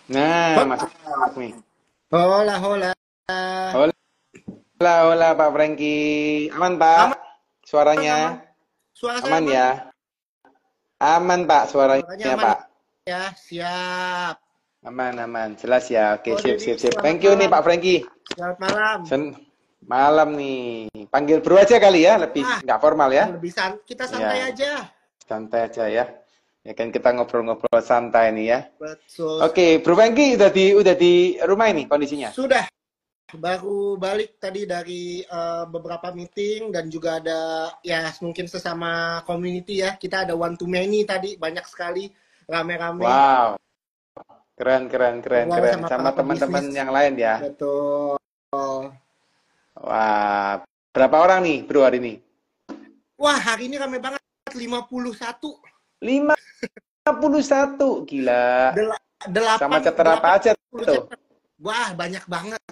Nah, masuk nih. Hola, hola. Hola, hola Pak Franky. Aman Pak? Aman, Suaranya aman. Suara saya aman aman. ya? Aman Pak, Suaranya suaranya aman Pak. ya. Siap. Aman, aman. Jelas ya. Oke, Oh, sip, Dedi, sip, sip. selamat Thank you nih malam. Pak Franky. Selamat malam. Malam nih. Panggil bro aja kali ya, lebih Wah, nggak formal ya. kita Ya, santai aja. santai aja ya. Ya kan kita ngobrol-ngobrol santai nih ya. Betul Oke, sekali. Bro Franky udah di rumah ini kondisinya. Sudah, baru balik tadi dari beberapa meeting dan juga ada ya mungkin sesama community ya. Kita ada one to many tadi, banyak sekali rame-rame Wow, keren, keren, keren, ngobrol keren. sama Sama para teman-teman pebisnis. yang lain ya. Betul. Wah, berapa orang nih bro hari ini? Wah, hari ini rame banget. 51. 51, gila. Sama chapter apa Delapan aja puluh tuh? chapter. Wah, banyak banget.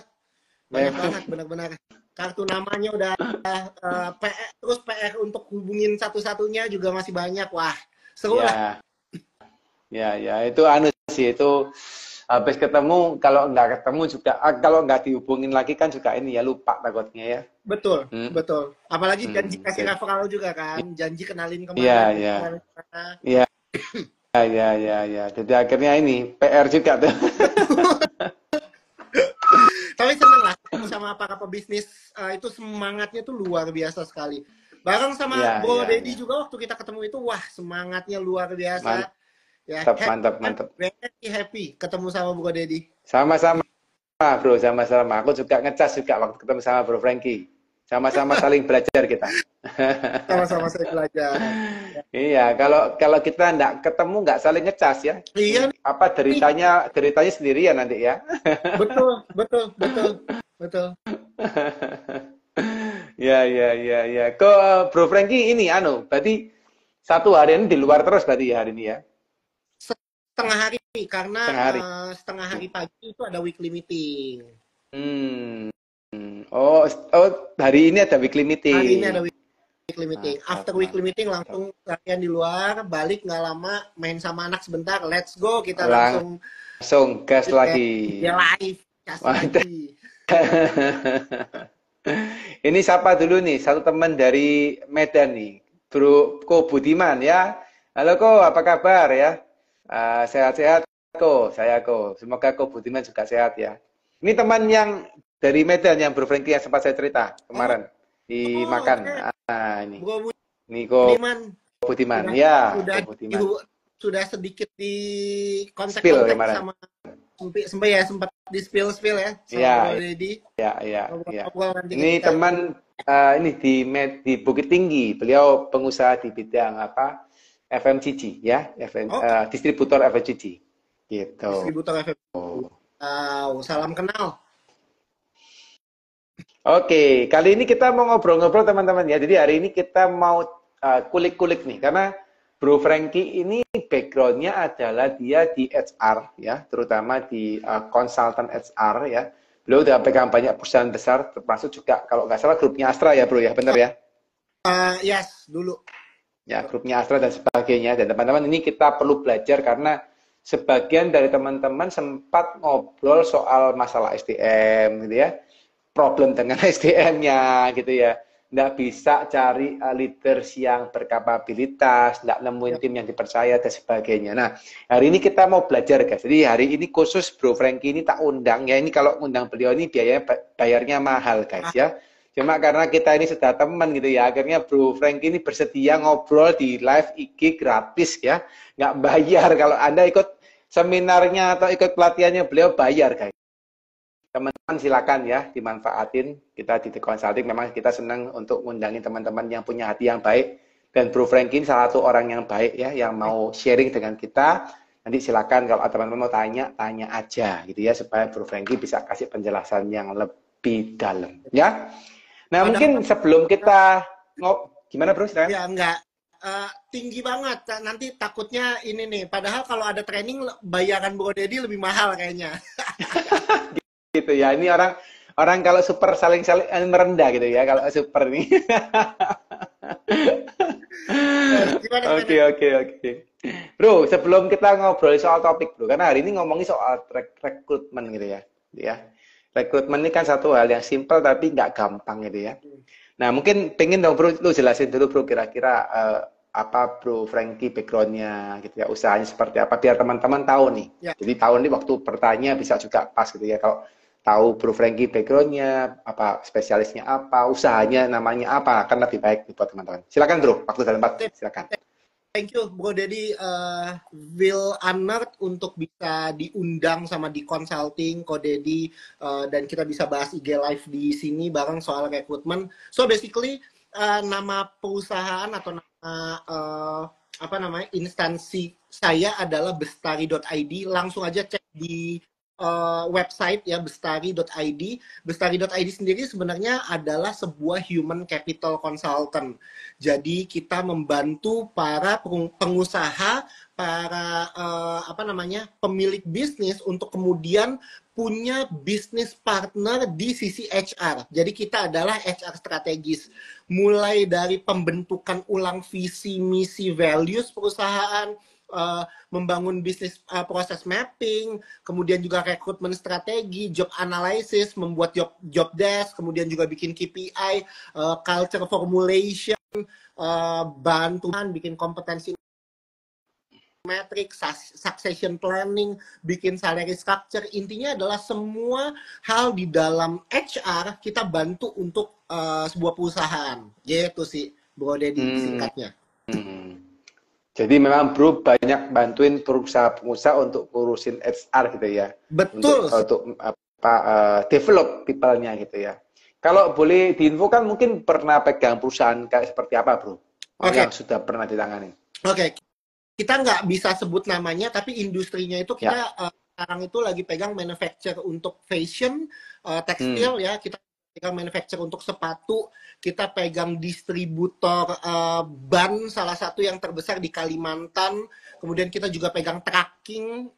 Banyak banget, Banyak. benar-benar. Kartu namanya udah PR, terus PR untuk hubungin satu-satunya juga masih banyak. Wah, seru lah. Ya, ya, ya. Itu anu sih, itu habis ketemu, kalau nggak ketemu juga, kalau nggak dihubungin lagi kan juga ini ya, lupa takutnya ya. Betul, Hmm, betul. Apalagi janji kasih jadi, referral juga kan. Janji kenalin kemana, iya, janji iya, kenalin kemana. iya, iya, iya, iya. Jadi akhirnya ini PR juga tuh. Betul. Tapi seneng lah sama para pebisnis, itu semangatnya tuh luar biasa sekali. Bareng sama Iya, Bro iya, Dedi iya. juga waktu kita ketemu itu, wah semangatnya luar biasa. Ya, Mantap, happy, mantap, mantap. very happy ketemu sama Bro Dedi. Sama-sama. Bro, sama-sama. Aku juga ngecas juga waktu ketemu sama Bro Franky. Sama-sama saling belajar kita. Sama-sama saya belajar. Iya, kalau kalau kita nggak ketemu nggak saling ngecas ya. Iya Ini apa nih, deritanya sendirian nanti ya. betul, betul, betul, betul. Ya, ya, ya, ya. Kok Bro Franky ini anu, berarti satu hari ini di luar terus berarti ya hari ini ya. Setengah hari karena Setengah hari. setengah hari pagi itu ada weekly meeting. Hmm. Oh, oh, hari ini ada weekly Hari ini ada meeting. weekly meeting. Mantap, After weekly meeting mantap. langsung latihan di luar, balik nggak lama, main sama anak sebentar, let's go, kita langsung Langsung gas ya, lagi. ya live, kas Mantap. lagi. Ini siapa dulu nih? Satu teman dari Medan nih. Bro Ko Budiman ya. Halo Ko, apa kabar ya? Sehat-sehat Ko, saya Ko. Semoga Ko Budiman juga sehat ya. Ini teman yang dari Medan yang Bro Franky yang sempat saya cerita Oh, kemarin di oh makan. iya, Ini. Bro Ini Ko Budiman Budiman. sudah Ya, sudah Ko Budiman. sudah sedikit di Spill kontak-kontak kemarin. sama sampai ya sempat di spill ya sama Bro Ya, Dedi. ya, ya, ya. Ngobrol-ngobrol nanti Ini kita. teman ini di Bukit Tinggi. Beliau pengusaha di bidang apa? FMCG ya, Oh, distributor FMCG. Gitu. distributor FM. Wow, salam kenal. Oke, kali ini kita mau ngobrol-ngobrol teman-teman ya. Jadi hari ini kita mau kulik-kulik nih, karena Bro Franky ini backgroundnya adalah dia di HR ya, terutama di konsultan HR ya. Beliau udah pegang banyak perusahaan besar, termasuk juga kalau nggak salah grupnya Astra ya Bro ya, bener ya? Yes, dulu. Ya, grupnya Astra dan sebagainya. Dan teman-teman ini kita perlu belajar karena sebagian dari teman-teman sempat ngobrol soal masalah SDM gitu ya. Problem dengan SDM-nya gitu ya. Nggak bisa cari leaders yang berkapabilitas, nggak nemuin Ya. tim yang dipercaya dan sebagainya. Nah, hari ini kita mau belajar guys. Jadi hari ini khusus Bro Franky ini tak undang ya. Ini kalau undang beliau ini bayarnya mahal guys ya. Cuma karena kita ini sudah teman gitu ya, akhirnya Bro Franky ini bersedia ngobrol di live IG gratis ya. Nggak bayar. Kalau Anda ikut seminarnya atau ikut pelatihannya beliau bayar guys. Teman-teman silakan ya dimanfaatin. Kita di The Consulting memang kita senang untuk ngundangin teman-teman yang punya hati yang baik, dan Bro Franky salah satu orang yang baik ya, yang mau sharing dengan kita. Nanti silakan kalau teman-teman mau tanya, tanya aja gitu ya, supaya Bro Franky bisa kasih penjelasan yang lebih dalam ya. Nah mungkin Padahal sebelum kita gimana Bro silakan. ya enggak tinggi banget. Nanti takutnya ini nih. Padahal kalau ada training bayaran Bro Dedi lebih mahal kayaknya. Gitu ya, ini orang orang kalau super saling merendah gitu ya kalau super nih. Gimana Oke, gimana? oke, oke. Bro, sebelum kita ngobrol soal topik, bro, karena hari ini ngomongin soal rekrutmen gitu ya, rekrutmen ini kan satu hal yang simpel tapi nggak gampang gitu ya. Nah, mungkin pengen dong bro, lu jelasin dulu bro, kira-kira apa bro Frankie backgroundnya gitu ya, usahanya seperti apa, biar teman-teman tahu nih. Ya, Jadi tahu nih waktu bertanya bisa juga pas gitu ya, kalau tahu bro Frankie backgroundnya, apa spesialisnya apa, usahanya namanya apa, kan lebih baik buat teman-teman. Silakan bro, waktu dan tempat, silakan. thank you Bro Dedi, will honored untuk bisa diundang sama di consulting Ko Dedi, dan kita bisa bahas IG live di sini bareng soal rekrutmen. So basically nama perusahaan atau nama apa namanya instansi saya adalah bestari.id. Langsung aja cek di website ya, bestari.id. Bestari.id sendiri sebenarnya adalah sebuah human capital consultant. Jadi kita membantu para pengusaha, para apa namanya pemilik bisnis untuk kemudian punya bisnis partner di sisi HR. Jadi kita adalah HR strategis. Mulai dari pembentukan ulang visi, misi, values perusahaan, membangun bisnis proses mapping, kemudian juga rekrutmen strategi, job analysis, membuat job desk, kemudian juga bikin KPI, culture formulation, bantuan bikin kompetensi matrix, succession planning, bikin salary structure. Intinya adalah semua hal di dalam HR kita bantu untuk sebuah perusahaan. Gitu sih, Bro Dedi, singkatnya. Jadi memang bro banyak bantuin pengusaha untuk ngurusin HR gitu ya. Betul. Untuk apa develop people-nya gitu ya. Kalau boleh diinfokan mungkin pernah pegang perusahaan kayak seperti apa bro? Yang sudah pernah ditangani. Oke. Kita nggak bisa sebut namanya, tapi industrinya itu kita sekarang itu lagi pegang manufacture untuk fashion, tekstil ya. Kita pegang manufacture untuk sepatu, kita pegang distributor ban salah satu yang terbesar di Kalimantan, kemudian kita juga pegang tracking,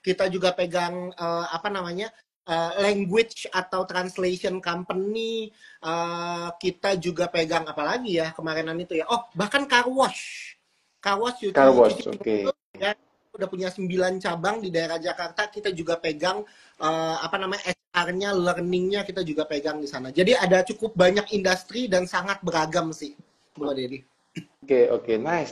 kita juga pegang apa namanya language atau translation company, kita juga pegang apa lagi ya kemarinan itu ya, bahkan car wash oke. Ya, udah punya 9 cabang di daerah Jakarta. Kita juga pegang apa namanya HR-nya, learning-nya kita juga pegang di sana. Jadi ada cukup banyak industri dan sangat beragam sih, Bro Dedi. Oke, nice.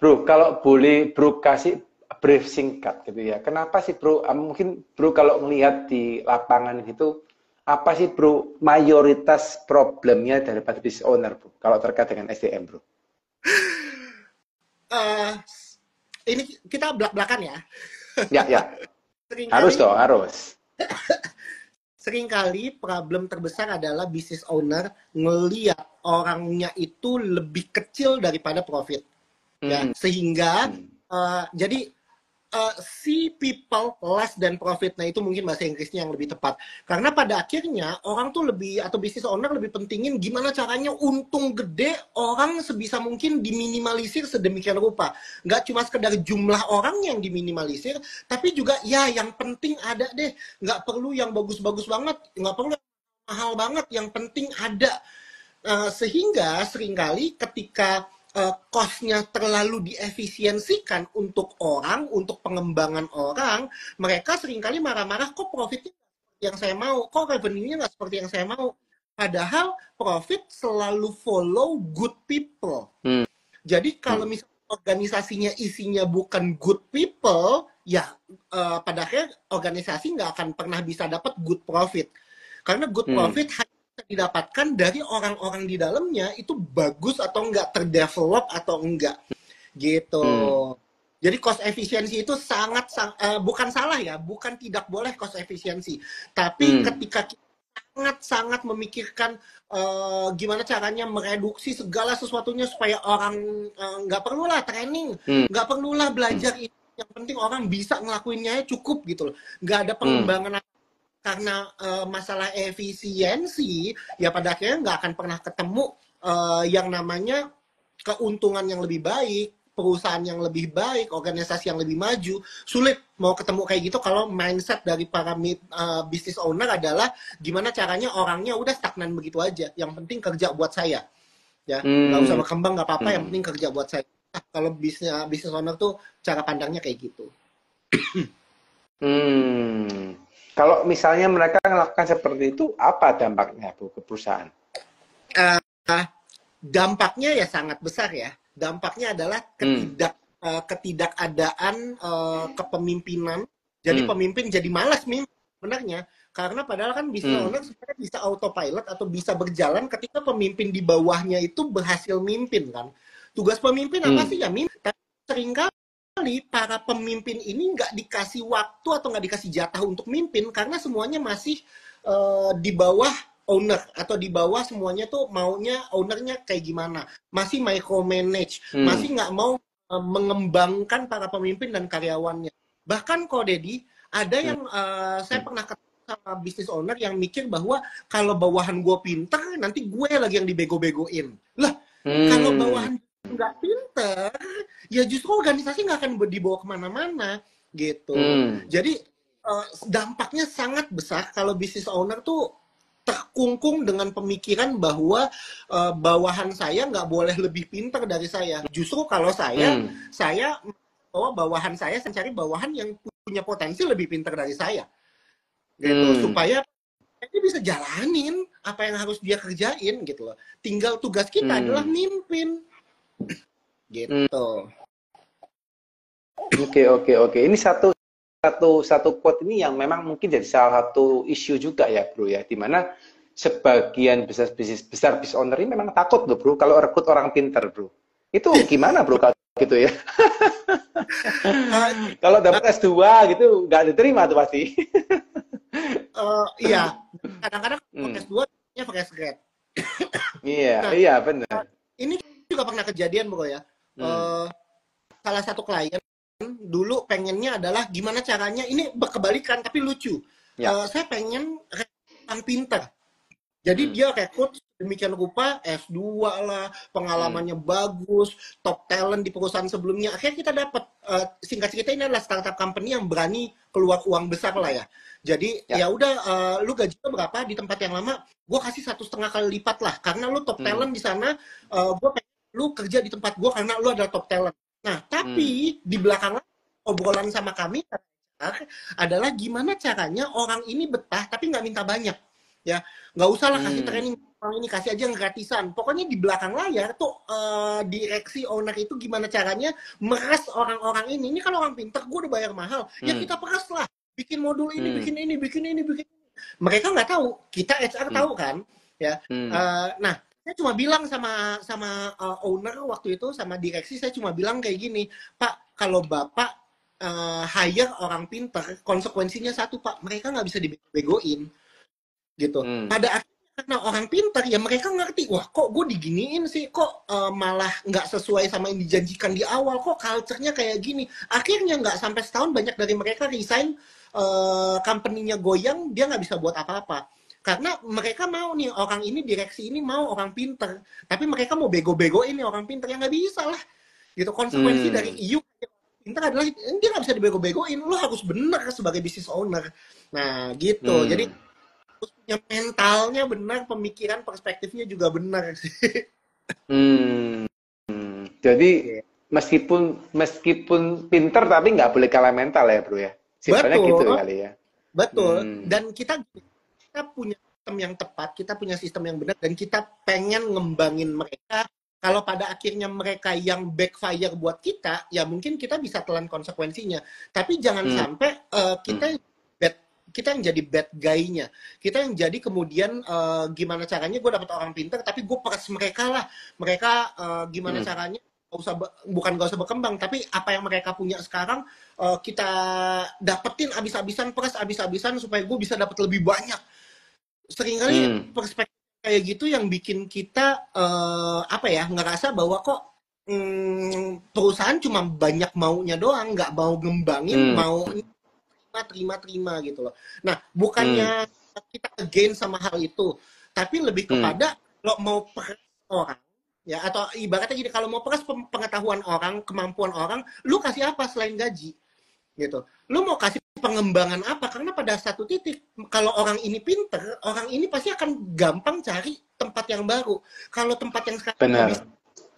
Bro, kalau boleh bro kasih brief singkat gitu ya. Kenapa sih bro? Mungkin bro kalau melihat di lapangan gitu, apa sih bro mayoritas problemnya daripada business owner bro? Kalau terkait dengan SDM bro? Ini kita belak-belakan ya. Ya. Harus. Seringkali problem terbesar adalah business owner ngelihat orangnya itu lebih kecil daripada profit. Ya, sehingga jadi see people less than profit. Nah, itu mungkin bahasa Inggrisnya yang lebih tepat. Karena pada akhirnya orang tuh lebih, atau business owner lebih pentingin gimana caranya untung gede, orang sebisa mungkin diminimalisir sedemikian rupa. Nggak cuma sekedar jumlah orang yang diminimalisir, tapi juga ya yang penting ada deh. Nggak perlu yang bagus-bagus banget, nggak perlu yang mahal banget, yang penting ada. Sehingga seringkali ketika cost-nya terlalu diefisiensikan untuk orang, untuk pengembangan orang, mereka seringkali marah-marah, kok profitnya yang saya mau, kok revenue-nya nggak seperti yang saya mau. Padahal profit selalu follow good people. Jadi kalau misalnya organisasinya isinya bukan good people, ya pada akhirnya organisasi nggak akan pernah bisa dapat good profit. Karena good profit hanya didapatkan dari orang-orang di dalamnya itu bagus atau enggak, terdevelop atau enggak gitu. Jadi cost efisiensi itu bukan salah ya, bukan tidak boleh cost efisiensi, tapi ketika kita sangat memikirkan gimana caranya mereduksi segala sesuatunya supaya orang nggak perlulah training, nggak perlulah belajar ini, yang penting orang bisa ngelakuinnya cukup gitu loh, nggak ada pengembangan. Karena masalah efisiensi, ya pada akhirnya nggak akan pernah ketemu yang namanya keuntungan yang lebih baik, perusahaan yang lebih baik, organisasi yang lebih maju. Sulit mau ketemu kayak gitu kalau mindset dari para business owner adalah gimana caranya orangnya udah stagnan begitu aja. Yang penting kerja buat saya. Ya, nggak usah berkembang, nggak apa-apa, yang penting kerja buat saya. kalau bisnis owner tuh cara pandangnya kayak gitu. Kalau misalnya mereka melakukan seperti itu, apa dampaknya Bu ke perusahaan? Uh, Dampaknya ya sangat besar ya. Dampaknya adalah ketidakadaan kepemimpinan. Jadi pemimpin jadi malas sebenarnya. Karena padahal kan bisnis owner sebenarnya bisa autopilot atau bisa berjalan ketika pemimpin di bawahnya itu berhasil mimpin kan. Tugas pemimpin apa sih ya? Tapi seringkali para pemimpin ini nggak dikasih waktu atau nggak dikasih jatah untuk mimpin karena semuanya masih di bawah owner atau di bawah semuanya tuh maunya ownernya kayak gimana, masih micromanage, masih nggak mau mengembangkan para pemimpin dan karyawannya. Bahkan kok Dedi, ada yang saya pernah ketemu sama bisnis owner yang mikir bahwa kalau bawahan gue pinter, nanti gue lagi yang dibego-begoin. Lah, kalau bawahan nggak pinter, ya justru organisasi nggak akan dibawa kemana-mana gitu. Jadi dampaknya sangat besar kalau bisnis owner tuh terkungkung dengan pemikiran bahwa bawahan saya nggak boleh lebih pintar dari saya. Justru kalau saya bahwa bawahan saya cari bawahan yang punya potensi lebih pintar dari saya, gitu. Supaya dia bisa jalanin apa yang harus dia kerjain, gitu loh. Tinggal tugas kita adalah mimpin, gitu. Oke. Ini satu quote ini yang memang mungkin jadi salah satu isu juga ya Bro ya, dimana sebagian bisnis owner ini memang takut loh Bro kalau rekrut orang pintar Bro. Itu gimana Bro kalau gitu ya? Kalau dapat S2 gitu nggak diterima tuh pasti. Iya, kadang-kadang S2 nya pakai grade. Iya benar. Ini juga pernah kejadian Bro ya. Salah satu klien dulu pengennya adalah gimana caranya, ini berkebalikan tapi lucu. Saya pengen orang pintar. Jadi dia rekrut demikian rupa, S2 lah, pengalamannya bagus, top talent di perusahaan sebelumnya. Akhirnya kita dapat, singkat cerita ini adalah startup company yang berani keluar uang besar lah ya. Jadi ya udah, lu gajinya berapa di tempat yang lama, gue kasih 1,5 kali lipat lah. Karena lu top talent di sana, gue pengen lu kerja di tempat gue karena lu adalah top talent. Nah, tapi di belakang obrolan sama kami adalah gimana caranya orang ini betah tapi nggak minta banyak. Ya, nggak usah lah kasih training orang ini, kasih aja yang gratisan. Pokoknya di belakang layar tuh direksi owner itu gimana caranya meres orang-orang ini. Ini kan orang pintar, gue udah bayar mahal. Ya kita peras lah, bikin modul ini, bikin ini. Mereka nggak tahu, kita HR tahu kan. Ya, nah saya cuma bilang sama owner waktu itu, sama direksi, saya cuma bilang kayak gini, Pak, kalau Bapak hire orang pintar, konsekuensinya satu Pak, mereka nggak bisa dibegoin. Gitu. Pada akhirnya karena orang pintar ya mereka ngerti, wah kok gue diginiin sih, kok malah nggak sesuai sama yang dijanjikan di awal, kok culture-nya kayak gini. Akhirnya nggak sampai setahun banyak dari mereka resign, company-nya goyang, dia nggak bisa buat apa-apa. Karena mereka mau nih, orang ini, direksi ini mau orang pintar, tapi mereka mau bego-begoin nih orang pintar, yang nggak bisa lah. Gitu. Konsekuensi dari EU pintar adalah dia nggak bisa dibego-begoin, lo harus benar sebagai business owner. Nah gitu. Jadi punya mentalnya benar, pemikiran perspektifnya juga benar sih. Jadi meskipun pinter tapi nggak boleh kalah mental ya Bro ya. Simpelnya gitu kali ya. Betul. Dan kita punya sistem yang tepat, kita punya sistem yang benar, dan kita pengen ngembangin mereka. Kalau pada akhirnya mereka yang backfire buat kita, ya mungkin kita bisa telan konsekuensinya. Tapi jangan sampai kita yang jadi bad guy-nya. Kita yang jadi kemudian gimana caranya gue dapet orang pintar tapi gue peras mereka lah. Mereka gimana caranya bukan gak usah berkembang, tapi apa yang mereka punya sekarang kita dapetin abis-abisan, peras abis-abisan supaya gue bisa dapet lebih banyak. Seringkali perspektif kayak gitu yang bikin kita ngerasa bahwa kok perusahaan cuma banyak maunya doang, nggak mau ngembangin, mau terima gitu loh. Nah, bukannya kita against sama hal itu, tapi lebih kepada kalau mau peras orang, ya, atau ibaratnya gini, kalau mau peras pengetahuan orang, kemampuan orang, lu kasih apa selain gaji? Gitu. Lu mau kasih pengembangan apa? Karena pada satu titik, kalau orang ini pinter, orang ini pasti akan gampang cari tempat yang baru. Kalau tempat yang sekarang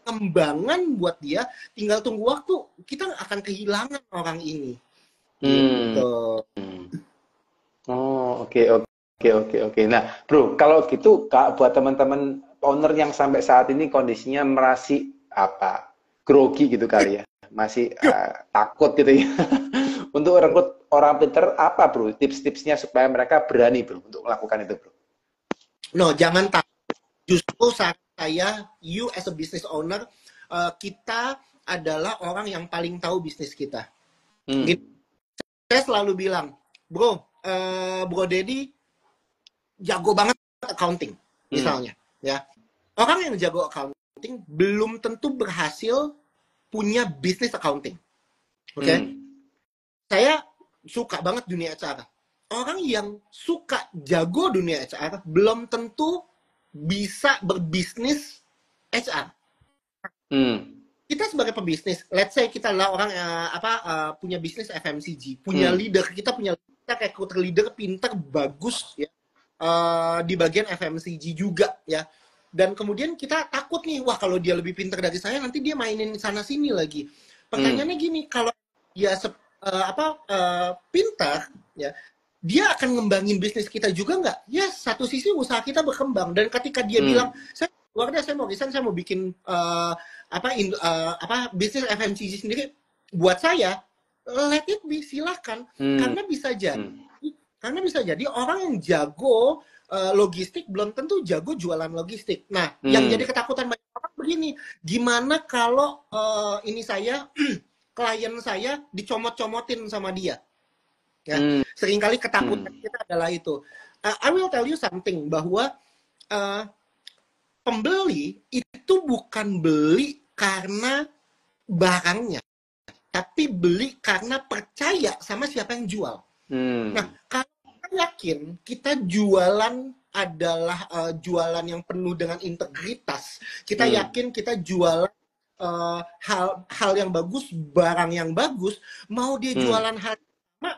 pengembangan buat dia, tinggal tunggu waktu, kita akan kehilangan orang ini. Hmm. Gitu. Oh, oke. Nah, Bro, kalau gitu Kak, buat teman-teman owner yang sampai saat ini kondisinya masih apa? Grogi gitu kali ya. Masih takut gitu ya. Untuk rekrut orang pinter apa, Bro? Tips-tipsnya supaya mereka berani, Bro, untuk melakukan itu, Bro. No, jangan takut. Justru saya, you as a business owner, kita adalah orang yang paling tahu bisnis kita. Gitu. Saya selalu bilang, Bro Dedi jago banget accounting, misalnya, ya. Orang yang jago accounting belum tentu berhasil punya bisnis accounting, oke? Saya suka banget dunia HR. Orang yang suka jago dunia HR belum tentu bisa berbisnis HR. Kita sebagai pebisnis, let's say kita adalah orang punya bisnis FMCG, punya leader, kita recruiter leader pinter, bagus ya, di bagian FMCG juga ya. Dan kemudian kita takut nih, wah kalau dia lebih pinter dari saya nanti dia mainin sana sini lagi. Pertanyaannya gini, kalau dia pintar ya, dia akan ngembangin bisnis kita juga nggak? Ya, satu sisi usaha kita berkembang, dan ketika dia bilang, saya mau resign, saya mau bikin bisnis FMCG sendiri, buat saya let it be, silahkan. Karena bisa jadi orang yang jago logistik belum tentu jago jualan logistik. Nah, yang jadi ketakutan banyak orang begini, gimana kalau klien saya dicomot-comotin sama dia? Ya, seringkali ketakutan kita adalah itu. I will tell you something, bahwa pembeli itu bukan beli karena barangnya, tapi beli karena percaya sama siapa yang jual. Nah, kalau kita yakin kita jualan adalah jualan yang penuh dengan integritas, kita yakin kita jualan hal yang bagus, barang yang bagus, mau dia jualan hal sama,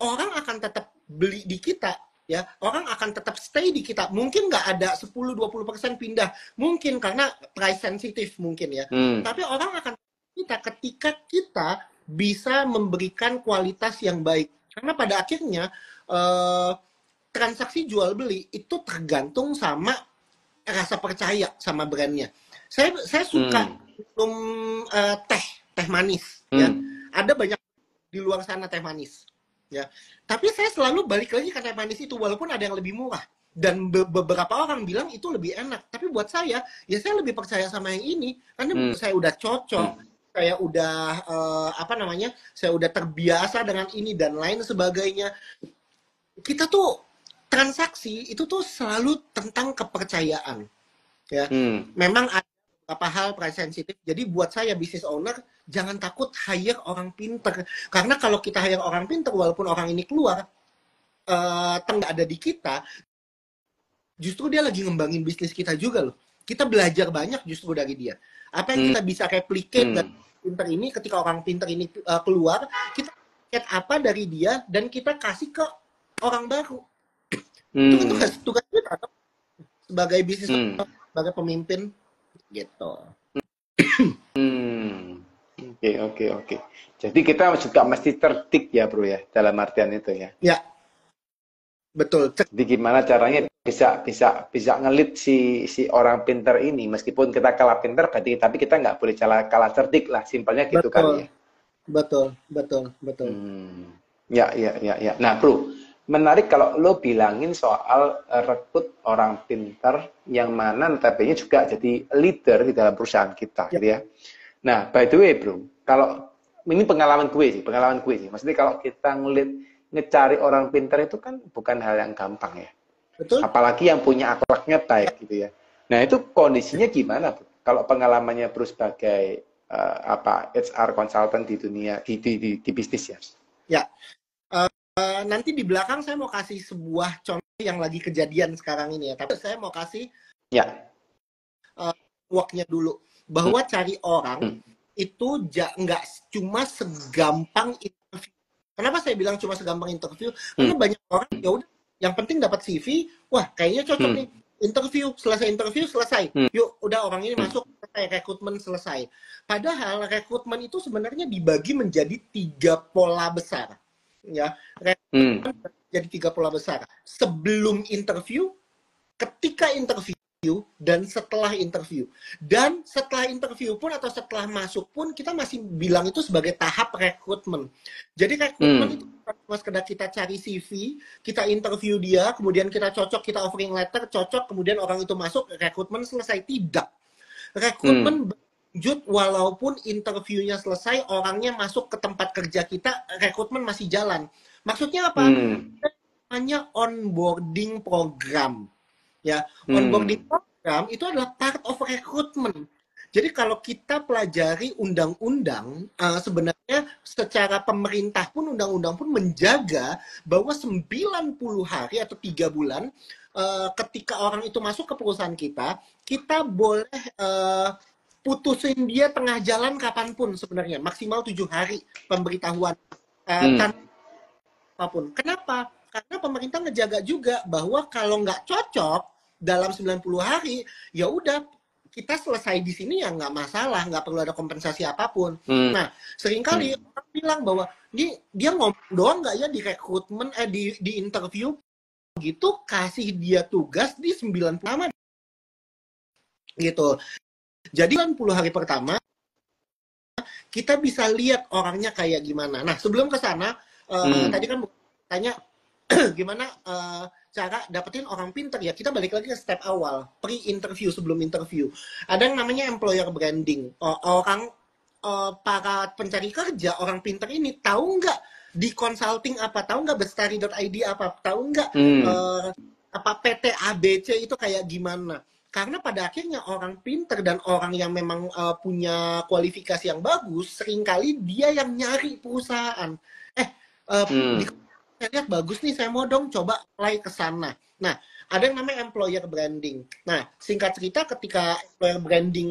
orang akan tetap beli di kita. Ya, orang akan tetap stay di kita. Mungkin nggak ada 10-20% pindah. Mungkin karena price sensitif mungkin ya. Tapi orang akan kita ketika kita bisa memberikan kualitas yang baik. Karena pada akhirnya transaksi jual beli itu tergantung sama rasa percaya sama brandnya. Saya suka minum teh manis. Ya. Ada banyak di luar sana teh manis. Ya, tapi saya selalu balik lagi ke teh manis itu, walaupun ada yang lebih murah dan beberapa orang bilang itu lebih enak. Tapi buat saya, ya saya lebih percaya sama yang ini karena saya udah cocok, saya udah saya udah terbiasa dengan ini dan lain sebagainya. Kita tuh transaksi itu tuh selalu tentang kepercayaan. Ya, memang ada beberapa hal price sensitif. Jadi buat saya business owner, jangan takut hire orang pinter. Karena kalau kita hire orang pinter, walaupun orang ini keluar, nggak ada di kita, justru dia lagi ngembangin bisnis kita juga loh. Kita belajar banyak justru dari dia. Apa yang kita bisa replicate dari pinter ini, ketika orang pinter ini keluar, kita lihat apa dari dia, dan kita kasih ke orang baru. Itu tugas kita sebagai bisnis owner, sebagai pemimpin gitu. Oke. Jadi kita juga mesti cerdik ya, Bro ya, dalam artian itu ya. Ya, betul. Jadi gimana caranya bisa ngelit si orang pinter ini, meskipun kita kalah pinter, tapi kita nggak boleh kalah cerdik lah, simpelnya gitu kali ya. Betul. Ya. Nah, Bro, menarik kalau lo bilangin soal rekrut orang pinter yang mana notabene juga jadi leader di dalam perusahaan kita, gitu ya. Nah, by the way, Bro, kalau ini pengalaman gue sih. Maksudnya kalau kita ngecari orang pinter itu kan bukan hal yang gampang ya. Betul. Apalagi yang punya akhlaknya baik gitu ya. Nah, itu kondisinya gimana, Bro? Kalau pengalamannya Bro sebagai HR consultant di dunia di bisnis ya. Ya. Nanti di belakang saya mau kasih sebuah contoh yang lagi kejadian sekarang ini ya. Tapi saya mau kasih worknya dulu. Bahwa cari orang itu nggak cuma segampang interview. Kenapa saya bilang cuma segampang interview? Karena banyak orang, ya udah, yang penting dapat CV, wah kayaknya cocok nih. selesai interview, selesai. Hmm. Yuk, udah orang ini masuk, selesai, rekrutmen selesai. Padahal rekrutmen itu sebenarnya dibagi menjadi 3 pola besar. Ya, rekrutmen jadi 3 pola besar. Sebelum interview, ketika interview, dan setelah interview. Dan setelah interview pun atau setelah masuk pun kita masih bilang itu sebagai tahap rekrutmen. Jadi rekrutmen itu bukan cuma sekedar kita cari CV, kita interview dia, kemudian kita cocok, kita offering letter, cocok, kemudian orang itu masuk, rekrutmen selesai. Tidak. Rekrutmen berlanjut walaupun interviewnya selesai, orangnya masuk ke tempat kerja kita, rekrutmen masih jalan. Maksudnya apa? Namanya onboarding program. Ya, onboarding program itu adalah part of recruitment. Jadi kalau kita pelajari undang-undang, sebenarnya secara pemerintah pun, undang-undang pun menjaga bahwa 90 hari atau 3 bulan ketika orang itu masuk ke perusahaan kita, kita boleh putusin dia tengah jalan kapanpun sebenarnya. Maksimal 7 hari pemberitahuan. Tanpa apapun. Kenapa? Karena pemerintah ngejaga juga bahwa kalau nggak cocok dalam 90 hari, ya udah kita selesai di sini ya nggak masalah, nggak perlu ada kompensasi apapun. Nah, seringkali orang bilang bahwa dia ngomong doang nggak ya di rekrutmen, di interview, gitu, kasih dia tugas di 90 pertama. Gitu. Jadi 90 hari pertama, kita bisa lihat orangnya kayak gimana. Nah, sebelum ke sana, tadi kan tanya gimana cara dapetin orang pinter, ya kita balik lagi ke step awal, pre-interview, sebelum interview. Ada yang namanya employer branding. Orang para pencari kerja, orang pinter ini tahu nggak di consulting apa, tahu nggak bestari.id apa, tahu nggak apa PT ABC itu kayak gimana. Karena pada akhirnya orang pinter dan orang yang memang punya kualifikasi yang bagus, seringkali dia yang nyari perusahaan. Saya lihat bagus nih, saya mau dong coba apply ke sana. Nah, ada yang namanya employer branding. Nah, singkat cerita, ketika employer branding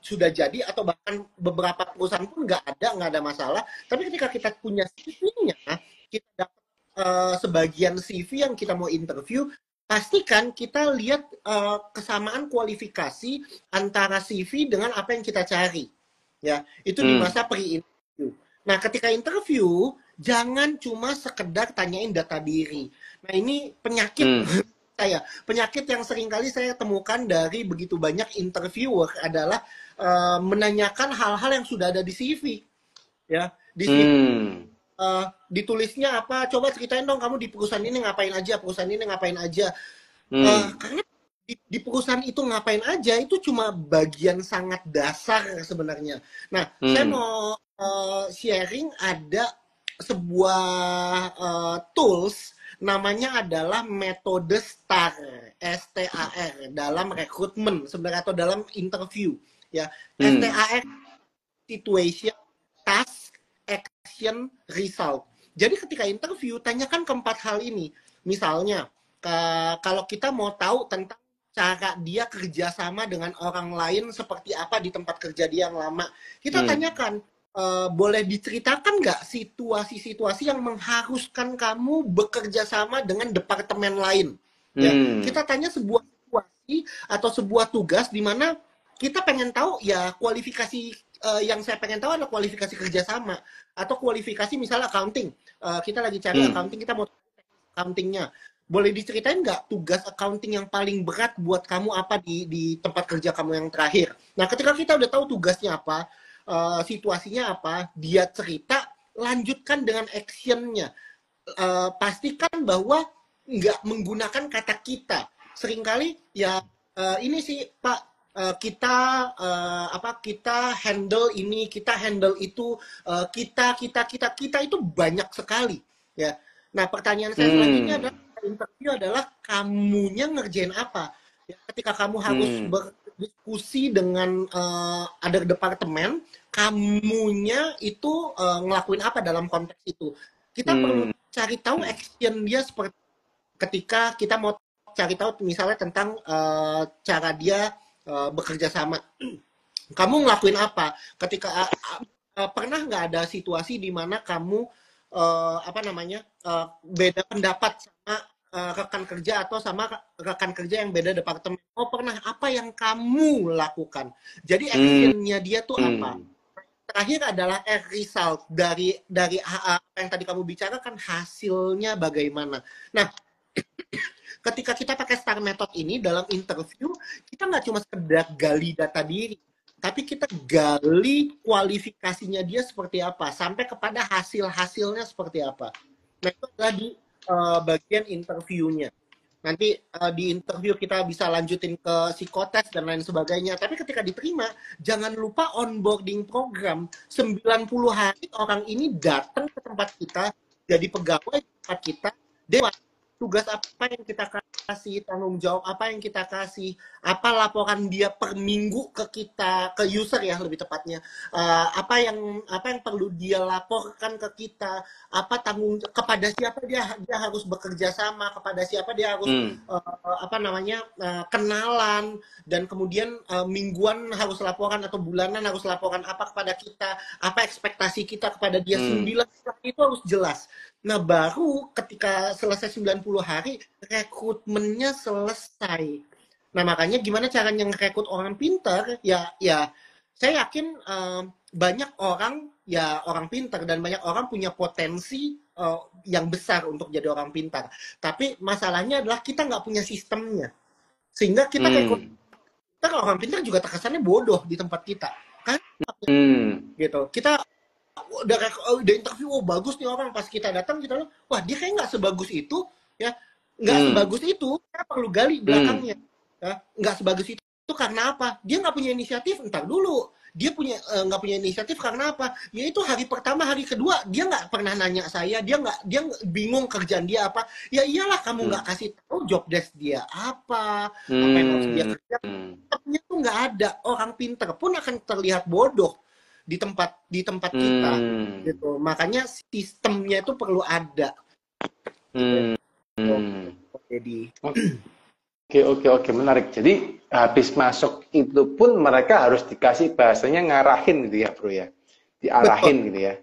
sudah jadi, atau bahkan beberapa perusahaan pun nggak ada masalah. Tapi ketika kita punya CV-nya, kita dapat sebagian CV yang kita mau interview, pastikan kita lihat kesamaan kualifikasi antara CV dengan apa yang kita cari. Ya, itu di masa pre-interview. Nah, ketika interview, jangan cuma sekedar tanyain data diri. Nah, ini penyakit penyakit yang seringkali saya temukan dari begitu banyak interviewer adalah menanyakan hal-hal yang sudah ada di CV. Ya, di CV ditulisnya apa? Coba ceritain dong, kamu di perusahaan ini ngapain aja, perusahaan ini ngapain aja. Karena di perusahaan itu ngapain aja itu cuma bagian sangat dasar sebenarnya. Nah, saya mau sharing ada sebuah tools, namanya adalah metode STAR, STAR, dalam rekrutmen sebenarnya atau dalam interview. Ya, STAR, situation, task, action, result. Jadi ketika interview, tanyakan keempat hal ini. Misalnya, kalau kita mau tahu tentang cara dia kerjasama dengan orang lain seperti apa di tempat kerja dia yang lama, kita tanyakan, boleh diceritakan nggak situasi-situasi yang mengharuskan kamu bekerja sama dengan departemen lain? Ya, kita tanya sebuah situasi atau sebuah tugas di mana kita pengen tahu, ya kualifikasi yang saya pengen tahu adalah kualifikasi kerjasama atau kualifikasi misalnya accounting. Kita lagi cari accounting, kita mau accountingnya. Boleh diceritain nggak tugas accounting yang paling berat buat kamu apa di tempat kerja kamu yang terakhir? Nah, ketika kita udah tahu tugasnya apa, situasinya apa, dia cerita, lanjutkan dengan actionnya. Pastikan bahwa nggak menggunakan kata kita. Seringkali ya ini sih Pak, kita handle ini, kita handle itu, kita itu banyak sekali ya. Nah, pertanyaan saya selanjutnya adalah interview adalah kamunya ngerjain apa ya, ketika kamu harus berdiskusi dengan ada departemen, kamunya itu ngelakuin apa dalam konteks itu. Kita perlu cari tahu action dia seperti ketika kita mau cari tahu misalnya tentang cara dia bekerja sama. Kamu ngelakuin apa ketika pernah nggak ada situasi di mana kamu beda pendapat sama rekan kerja atau sama rekan kerja yang beda departemen. Oh pernah, apa yang kamu lakukan? Jadi Hmm. actionnya dia tuh apa? Hmm. Terakhir adalah result dari apa yang tadi kamu bicarakan, hasilnya bagaimana. Nah, ketika kita pakai STAR method ini dalam interview, kita nggak cuma sekedar gali data diri, tapi kita gali kualifikasinya dia seperti apa, sampai kepada hasil-hasilnya seperti apa. Nah, itu adalah di bagian interviewnya. Nanti di interview kita bisa lanjutin ke psikotes dan lain sebagainya. Tapi ketika diterima, jangan lupa onboarding program. 90 hari orang ini datang ke tempat kita, jadi pegawai di tempat kita, dia tugas apa yang kita kasih, tanggung jawab apa yang kita kasih, apa laporan dia per minggu ke kita, ke user ya lebih tepatnya, apa yang perlu dia laporkan ke kita, apa tanggung kepada siapa dia harus bekerja sama, kepada siapa dia harus Hmm. kenalan, dan kemudian mingguan harus laporan atau bulanan harus laporan apa kepada kita, apa ekspektasi kita kepada dia. 9 hari itu harus jelas. Nah, baru ketika selesai 90 hari, rekrutmennya selesai. Nah, makanya gimana caranya ngerekrut orang pintar? Ya, saya yakin banyak orang, ya orang pintar, dan banyak orang punya potensi yang besar untuk jadi orang pintar. Tapi masalahnya adalah kita nggak punya sistemnya. Sehingga kita rekrut orang pintar juga terkesannya bodoh di tempat kita. Kan? Hmm. Gitu. Kita udah interview, oh bagus nih orang, pas kita datang kita bilang, wah dia kayak nggak sebagus itu, ya nggak Hmm. sebagus itu, kita perlu gali Hmm. belakangnya, ya nggak sebagus itu karena apa? Dia nggak punya inisiatif, entar dulu dia nggak punya inisiatif karena apa? Yaitu hari pertama, hari kedua dia nggak pernah nanya saya, dia bingung kerjaan dia apa. Ya iyalah, kamu nggak Hmm. kasih tahu job desk dia apa yang harus dia Hmm. kerja, Hmm. tuh nggak ada. Orang pinter pun akan terlihat bodoh di tempat kita Hmm. gitu. Makanya sistemnya itu perlu ada gitu. Hmm. Hmm. Jadi Oke, oke, oke, menarik. Jadi habis masuk itu pun mereka harus dikasih bahasanya ngarahin gitu ya, bro ya, betul. diarahin gitu ya.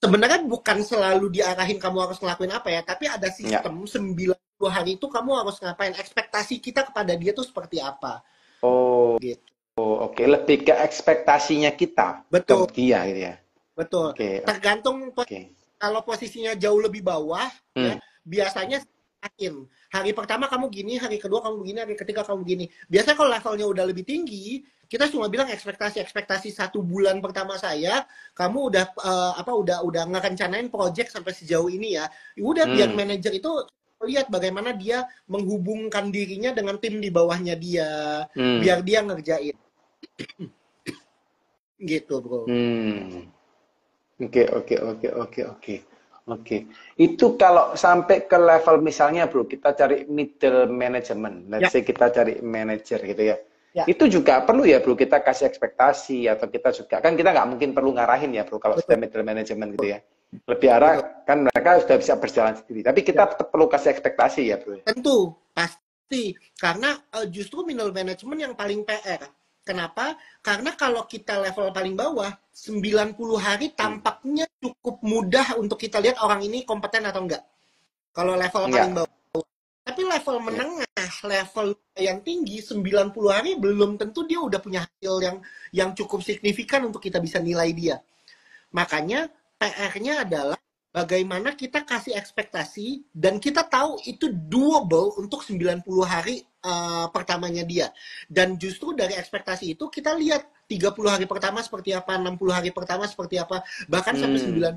Sebenarnya bukan selalu diarahin kamu harus ngelakuin apa ya, tapi ada Ya. sistem 90 hari itu kamu harus ngapain. Ekspektasi kita kepada dia tuh seperti apa Oh, gitu. oke, lebih ke ekspektasinya kita ke Betul, dia gitu ya. betul. Oke, Tergantung oke. kalau posisinya jauh lebih bawah, ya Hmm. biasanya yakin. Hari pertama kamu gini, hari kedua kamu begini, hari ketiga kamu begini. Biasanya kalau levelnya udah lebih tinggi, kita cuma bilang ekspektasi 1 bulan pertama saya, kamu udah ngerencanain project sampai sejauh ini ya. Udah, biar Hmm. manajer itu lihat bagaimana dia menghubungkan dirinya dengan tim di bawahnya dia, Hmm. biar dia ngerjain gitu, bro. Hmm. Oke, oke, oke, oke, oke. Oke. Itu kalau sampai ke level misalnya, bro, kita cari middle management. Ya, Let's say kita cari manager gitu ya. ya, Itu juga perlu ya, bro, kita kasih ekspektasi atau kita juga kan kita nggak mungkin perlu ngarahin ya, bro, kalau betul, sudah middle management gitu ya. Lebih arah betul. kan mereka sudah bisa berjalan sendiri. Tapi Ya. kita tetap perlu kasih ekspektasi ya, bro. Tentu, pasti. Karena justru middle management yang paling PR. Kenapa? Karena kalau kita level paling bawah, 90 hari Hmm. tampaknya cukup mudah untuk kita lihat orang ini kompeten atau enggak. Kalau level paling Enggak. bawah. Tapi level Ya. menengah, level yang tinggi, 90 hari belum tentu dia udah punya hasil yang cukup signifikan untuk kita bisa nilai dia. Makanya PR-nya adalah bagaimana kita kasih ekspektasi dan kita tahu itu doable untuk 90 hari pertamanya dia. Dan justru dari ekspektasi itu kita lihat 30 hari pertama seperti apa, 60 hari pertama seperti apa, bahkan sampai Hmm. 9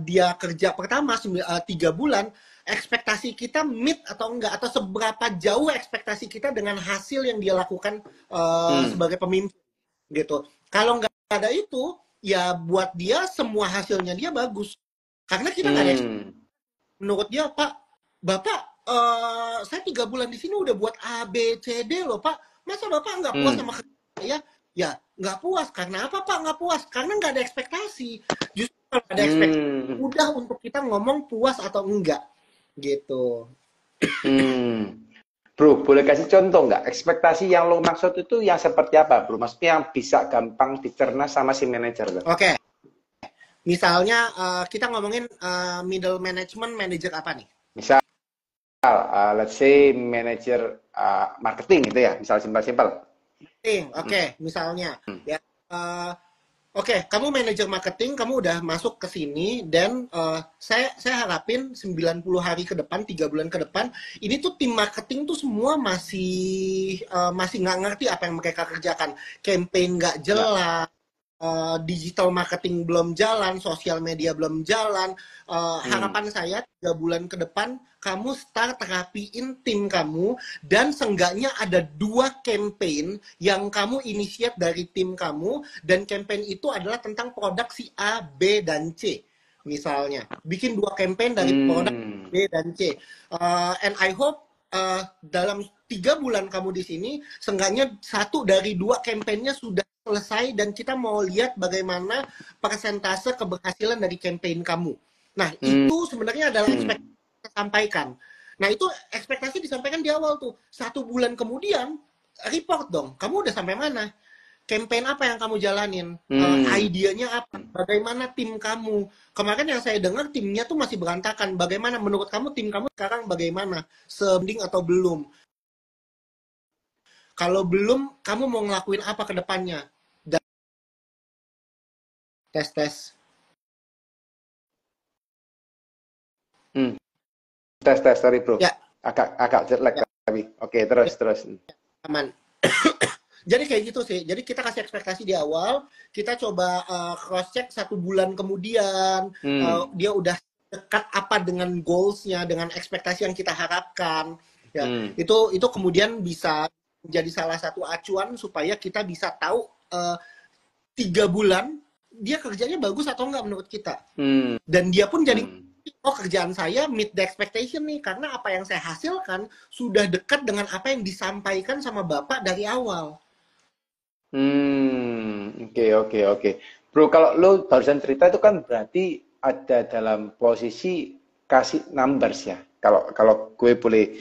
dia kerja pertama 3 bulan, ekspektasi kita meet atau enggak, atau seberapa jauh ekspektasi kita dengan hasil yang dia lakukan Hmm. sebagai pemimpin gitu. Kalau nggak ada itu, ya buat dia semua hasilnya dia bagus. Karena kita nggak ada Hmm. menurut dia, Pak, Bapak, saya 3 bulan di sini udah buat A, B, C, D loh, Pak. Masa Bapak nggak puas sama Hmm. kerja saya? Ya, nggak puas. Karena apa, Pak? Nggak puas. Karena nggak ada ekspektasi. Justru kalau ada ekspektasi, Hmm. mudah untuk kita ngomong puas atau enggak. Gitu. Hmm. Bro, boleh kasih contoh nggak? Ekspektasi yang lo maksud itu yang seperti apa, bro? Maksudnya yang bisa gampang dicerna sama si manajer, bro? Oke. Misalnya kita ngomongin middle management, manager apa nih? Misal let's say manager marketing gitu ya, misal simpel-simpel. Oke, misalnya ya. Oke, kamu manajer marketing, kamu udah masuk ke sini dan saya harapin 90 hari ke depan, 3 bulan ke depan, ini tuh tim marketing tuh semua masih nggak ngerti apa yang mereka kerjakan. Campaign nggak jelas, digital marketing belum jalan, sosial media belum jalan. Harapan saya 3 bulan ke depan kamu start terapiin tim kamu dan seenggaknya ada 2 campaign yang kamu initiate dari tim kamu dan campaign itu adalah tentang produk si A, B, dan C. Misalnya, bikin 2 campaign dari produk B dan C. And I hope dalam 3 bulan kamu di sini, seenggaknya 1 dari 2 campaignnya sudah selesai dan kita mau lihat bagaimana persentase keberhasilan dari campaign kamu. Nah, itu sebenarnya adalah ekspektasi sampaikan. Nah, itu ekspektasi disampaikan di awal tuh. 1 bulan kemudian, report dong. Kamu udah sampai mana? Campaign apa yang kamu jalanin? Idenya apa? Bagaimana tim kamu? Kemarin yang saya dengar timnya tuh masih berantakan. Bagaimana menurut kamu tim kamu sekarang bagaimana? Semending atau belum? Kalau belum, kamu mau ngelakuin apa ke depannya? Tes. Tes, sorry bro. Ya. Agak jet lag tapi. Oke, terus. Aman. Jadi kayak gitu sih. Jadi kita kasih ekspektasi di awal, kita coba cross check 1 bulan kemudian, dia udah dekat apa dengan goals-nya, dengan ekspektasi yang kita harapkan. Ya, itu kemudian bisa menjadi salah satu acuan supaya kita bisa tahu 3 bulan dia kerjanya bagus atau enggak menurut kita. Dan dia pun jadi kerjaan saya meet the expectation nih, karena apa yang saya hasilkan sudah dekat dengan apa yang disampaikan sama Bapak dari awal. Oke. Bro, kalau lo barusan cerita itu kan berarti ada dalam posisi kasih numbers ya. Kalau gue boleh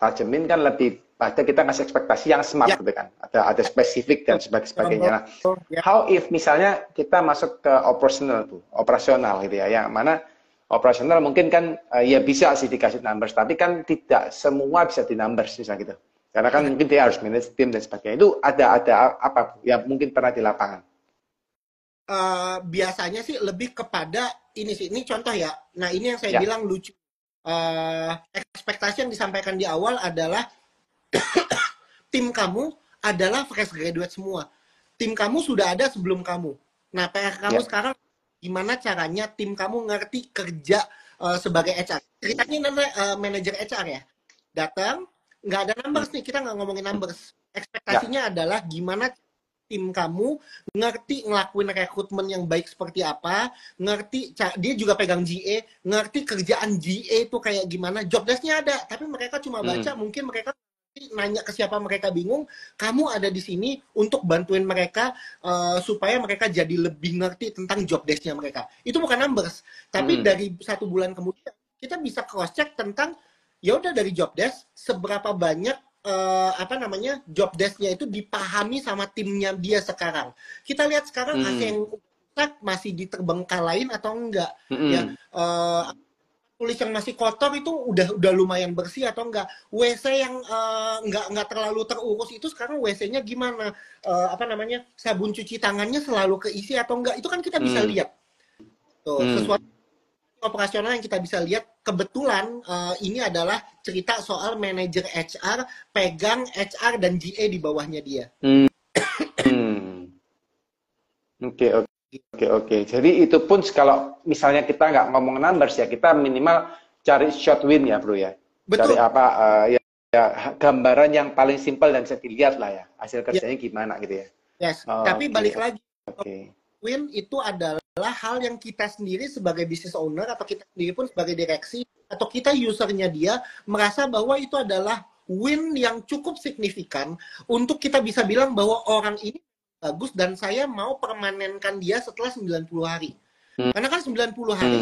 tajemin kan lebih pada kita ngasih ekspektasi yang smart gitu kan. Ada spesifik dan sebagainya. Nah, how if misalnya kita masuk ke operasional gitu ya, yang mana operasional mungkin kan ya bisa sih dikasih numbers, tapi kan tidak semua bisa di numbers misalnya gitu. Karena kan mungkin dia harus manage tim dan sebagainya. Itu ada apa yang mungkin pernah di lapangan? Biasanya sih lebih kepada ini contoh ya. Nah, ini yang saya bilang lucu. Ekspektasi yang disampaikan di awal adalah tim kamu adalah fresh graduate semua. Tim kamu sudah ada sebelum kamu. Nah, PR kamu sekarang gimana caranya tim kamu ngerti kerja sebagai HR. Ceritanya manajer HR ya. Datang, nggak ada numbers nih, kita nggak ngomongin numbers. Ekspektasinya adalah gimana tim kamu ngerti ngelakuin rekrutmen yang baik seperti apa, ngerti dia juga pegang GA, ngerti kerjaan GA itu kayak gimana, job desk-nya ada, tapi mereka cuma baca, mungkin mereka nanya ke siapa mereka bingung, kamu ada di sini untuk bantuin mereka supaya mereka jadi lebih ngerti tentang job desk-nya mereka. Itu bukan numbers, tapi dari 1 bulan kemudian kita bisa cross-check tentang ya udah dari job desk seberapa banyak job desk-nya itu dipahami sama timnya dia sekarang. Kita lihat sekarang AC yang masih diterbengkalain atau enggak. Ya, tulis yang masih kotor itu udah lumayan bersih atau enggak. WC yang enggak terlalu terurus itu sekarang WC-nya gimana? Sabun cuci tangannya selalu keisi atau enggak? Itu kan kita bisa lihat. Tuh, sesuatu operasional yang kita bisa lihat. Kebetulan ini adalah cerita soal manajer HR pegang HR dan GA di bawahnya dia. Oke. Jadi itu pun kalau misalnya kita nggak ngomong numbers ya, kita minimal cari short win ya bro ya. Betul. Cari gambaran yang paling simpel dan bisa dilihat lah ya, hasil kerjanya gimana gitu ya. Yes. Tapi balik lagi. Win itu adalah hal yang kita sendiri sebagai business owner atau kita sendiri pun sebagai direksi atau kita usernya dia merasa bahwa itu adalah win yang cukup signifikan untuk kita bisa bilang bahwa orang ini bagus dan saya mau permanenkan dia setelah 90 hari. Karena kan 90 hari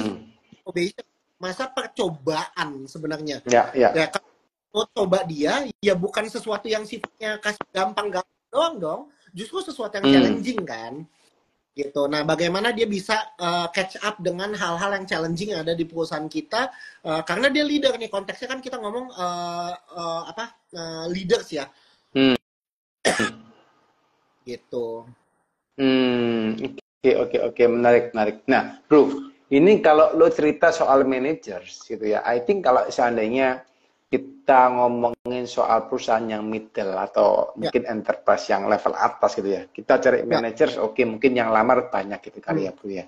probation, masa percobaan sebenarnya. Ya kalau coba dia ya bukan sesuatu yang sifatnya kasih gampang doang dong, justru sesuatu yang challenging kan. gitu. Nah, bagaimana dia bisa catch up dengan hal-hal yang challenging yang ada di perusahaan kita, karena dia leader nih, konteksnya kan kita ngomong leaders ya, Hmm. gitu. Oke, oke, oke, menarik, menarik. Nah, Bro, ini kalau lo cerita soal managers gitu ya, I think kalau seandainya kita ngomongin soal perusahaan yang middle atau Ya, mungkin enterprise yang level atas gitu ya, kita cari ya. managers, oke, mungkin yang lamar banyak gitu kali Hmm. ya, Bro ya.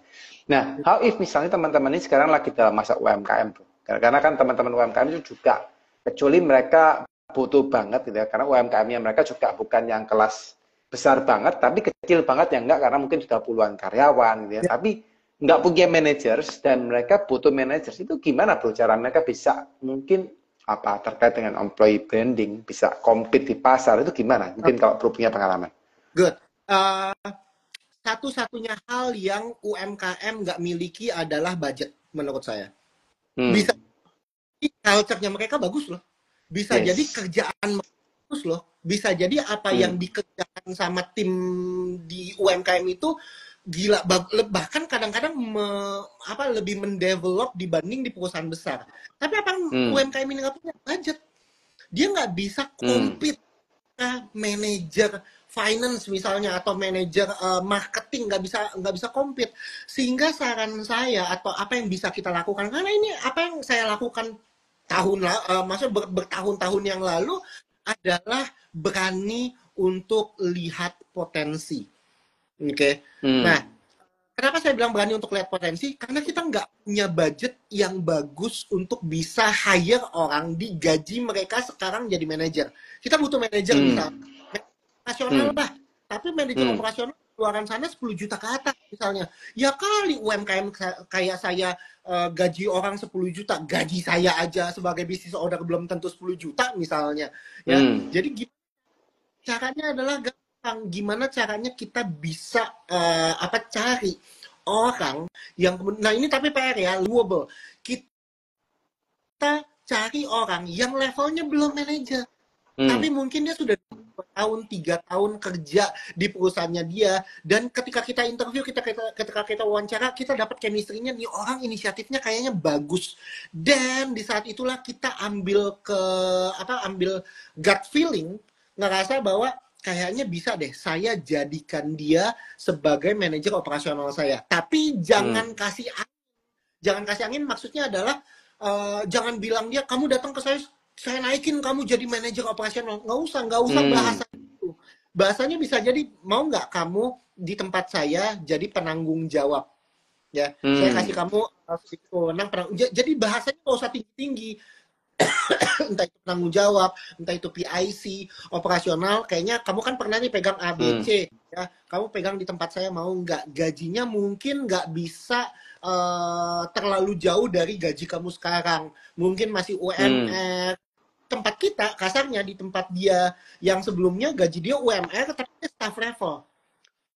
Nah, how if misalnya teman-teman ini sekarang lagi dalam masa UMKM, Bro? Karena kan teman-teman UMKM itu juga, kecuali mereka butuh banget gitu ya, karena UMKM-nya mereka juga bukan yang kelas besar banget, tapi kecil banget ya enggak, karena mungkin sudah puluhan karyawan gitu ya, Ya. tapi nggak punya managers dan mereka butuh managers, itu gimana bro cara mereka bisa mungkin apa terkait dengan employee branding, bisa compete di pasar, itu gimana? Mungkin kalau bro punya pengalaman. Good. Satu-satunya hal yang UMKM nggak miliki adalah budget, menurut saya. Bisa Hmm. jadi culture-nya mereka bagus loh. Bisa jadi Yes. kerjaan mereka bagus loh. Bisa jadi apa yang Hmm. dikerjakan sama tim di UMKM itu gila, bahkan kadang-kadang lebih mendevelop dibanding di perusahaan besar. Tapi apa Hmm. UMKM ini nggak punya budget? Dia nggak bisa Hmm. compete manajer finance misalnya atau manajer marketing, nggak bisa compete. Sehingga saran saya atau apa yang bisa kita lakukan, karena ini apa yang saya lakukan maksudnya bertahun-tahun yang lalu adalah berani untuk lihat potensi. Oke, okay? Nah, Hmm. kenapa saya bilang berani untuk lihat potensi? Karena kita nggak punya budget yang bagus untuk bisa hire orang di gaji mereka sekarang jadi manajer. Kita butuh manajer misalnya, Hmm. operasional Hmm. lah. Tapi manajer Hmm. operasional keluaran sana 10 juta ke atas misalnya. Ya kali UMKM kayak saya gaji orang 10 juta, gaji saya aja sebagai bisnis owner belum tentu 10 juta misalnya. Ya, Hmm. jadi caranya adalah gampang. Gimana caranya kita bisa cari orang yang, nah ini tapi PR ya, doable. Kita cari orang yang levelnya belum manajer, tapi Hmm. mungkin dia sudah 2 tahun, 3 tahun kerja di perusahaannya dia, dan ketika kita interview, ketika kita wawancara, kita dapat chemistry-nya, nih orang inisiatifnya kayaknya bagus, dan di saat itulah kita ambil gut feeling, ngerasa bahwa kayaknya bisa deh saya jadikan dia sebagai manajer operasional saya. Tapi Hmm. jangan kasih angin maksudnya adalah jangan bilang dia kamu datang ke saya naikin kamu jadi manajer operasional. Nggak usah Hmm. bahasa itu. Bahasanya bisa jadi, mau nggak kamu di tempat saya jadi penanggung jawab, ya saya kasih Hmm. kamu sedikit wewenang jadi bahasanya nggak usah tinggi-tinggi. Entah itu penanggung jawab, entah itu PIC, operasional, kayaknya kamu kan pernah nih pegang Hmm. ABC, ya, kamu pegang di tempat saya, mau nggak? Gajinya mungkin nggak bisa terlalu jauh dari gaji kamu sekarang, mungkin masih Hmm. UMR. Tempat kita, kasarnya di tempat dia yang sebelumnya gaji dia UMR, tapi dia staff level.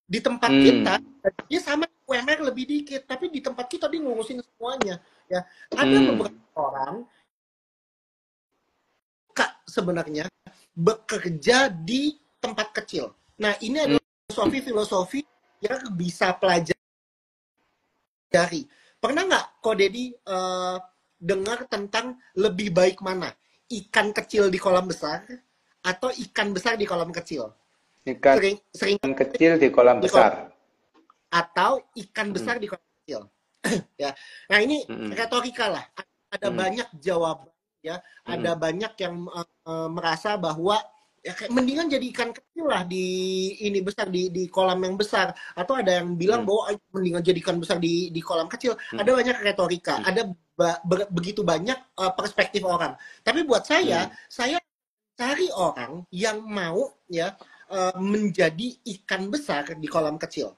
Di tempat kita, Hmm. dia sama UMR lebih dikit, tapi di tempat kita dia ngurusin semuanya. Ya, ada beberapa Hmm. orang Kak sebenarnya bekerja di tempat kecil. Nah, ini Hmm. adalah filosofi yang bisa pelajari. Pernah nggak Ko Deddy dengar tentang lebih baik mana? Ikan kecil di kolam besar atau ikan besar di kolam kecil? Ikan Sering sering kecil di kolam di kolam besar. atau ikan Hmm. besar di kolam kecil. Ya. Nah, ini Hmm. retorika lah. Ada Hmm. banyak jawaban, ya. Hmm. Ada banyak yang merasa bahwa ya kayak mendingan jadi ikan kecil lah di ini besar di kolam yang besar, atau ada yang bilang Hmm. bahwa mendingan jadi ikan besar di kolam kecil. Hmm. Ada banyak retorika, Hmm. ada begitu banyak perspektif orang. Tapi buat Hmm. saya cari orang yang mau ya menjadi ikan besar di kolam kecil.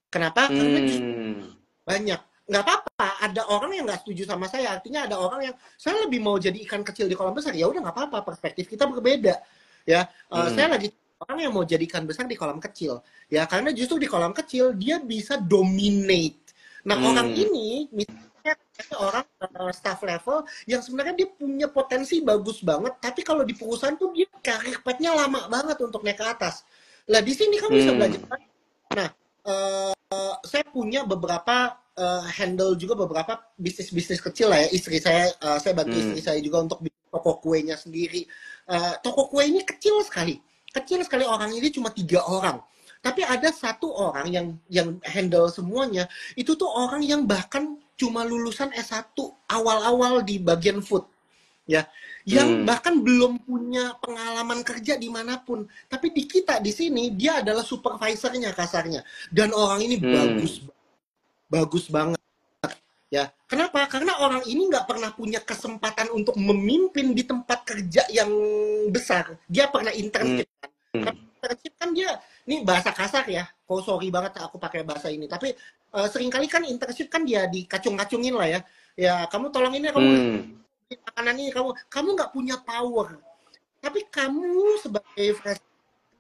Kenapa? Karena justru Hmm. banyak. Nggak apa-apa, ada orang yang nggak setuju sama saya. Artinya ada orang yang, saya lebih mau jadi ikan kecil di kolam besar. Ya udah nggak apa-apa, perspektif kita berbeda. Ya, saya Hmm. lagi orang yang mau jadi ikan besar di kolam kecil. Ya, karena justru di kolam kecil dia bisa dominate. Nah, orang Hmm. ini misalnya orang staff level yang sebenarnya dia punya potensi bagus banget, tapi kalau di perusahaan tuh dia karir path-nya lama banget untuk naik ke atas. Lah di sini kamu bisa belajar. Hmm. Nah, saya punya beberapa handle juga beberapa bisnis-bisnis kecil lah ya. Istri saya bantu istri saya juga untuk bikin toko kuenya sendiri. Toko kue ini kecil sekali orang ini cuma 3 orang. Tapi ada satu orang yang handle semuanya. Itu tuh orang yang bahkan cuma lulusan S1 awal-awal di bagian food, ya, yang bahkan belum punya pengalaman kerja dimanapun, tapi di kita di sini dia adalah supervisornya kasarnya, dan orang ini bagus banget, ya. Kenapa? Karena orang ini nggak pernah punya kesempatan untuk memimpin di tempat kerja yang besar. Dia pernah internship kan. Tapi internship kan dia, ini bahasa kasar ya, sorry banget aku pakai bahasa ini, tapi seringkali kan internship kan dia dikacung-kacungin lah ya. Ya, kamu tolong ini, kamu makanan ini, kamu nggak punya power, tapi kamu sebagai fresh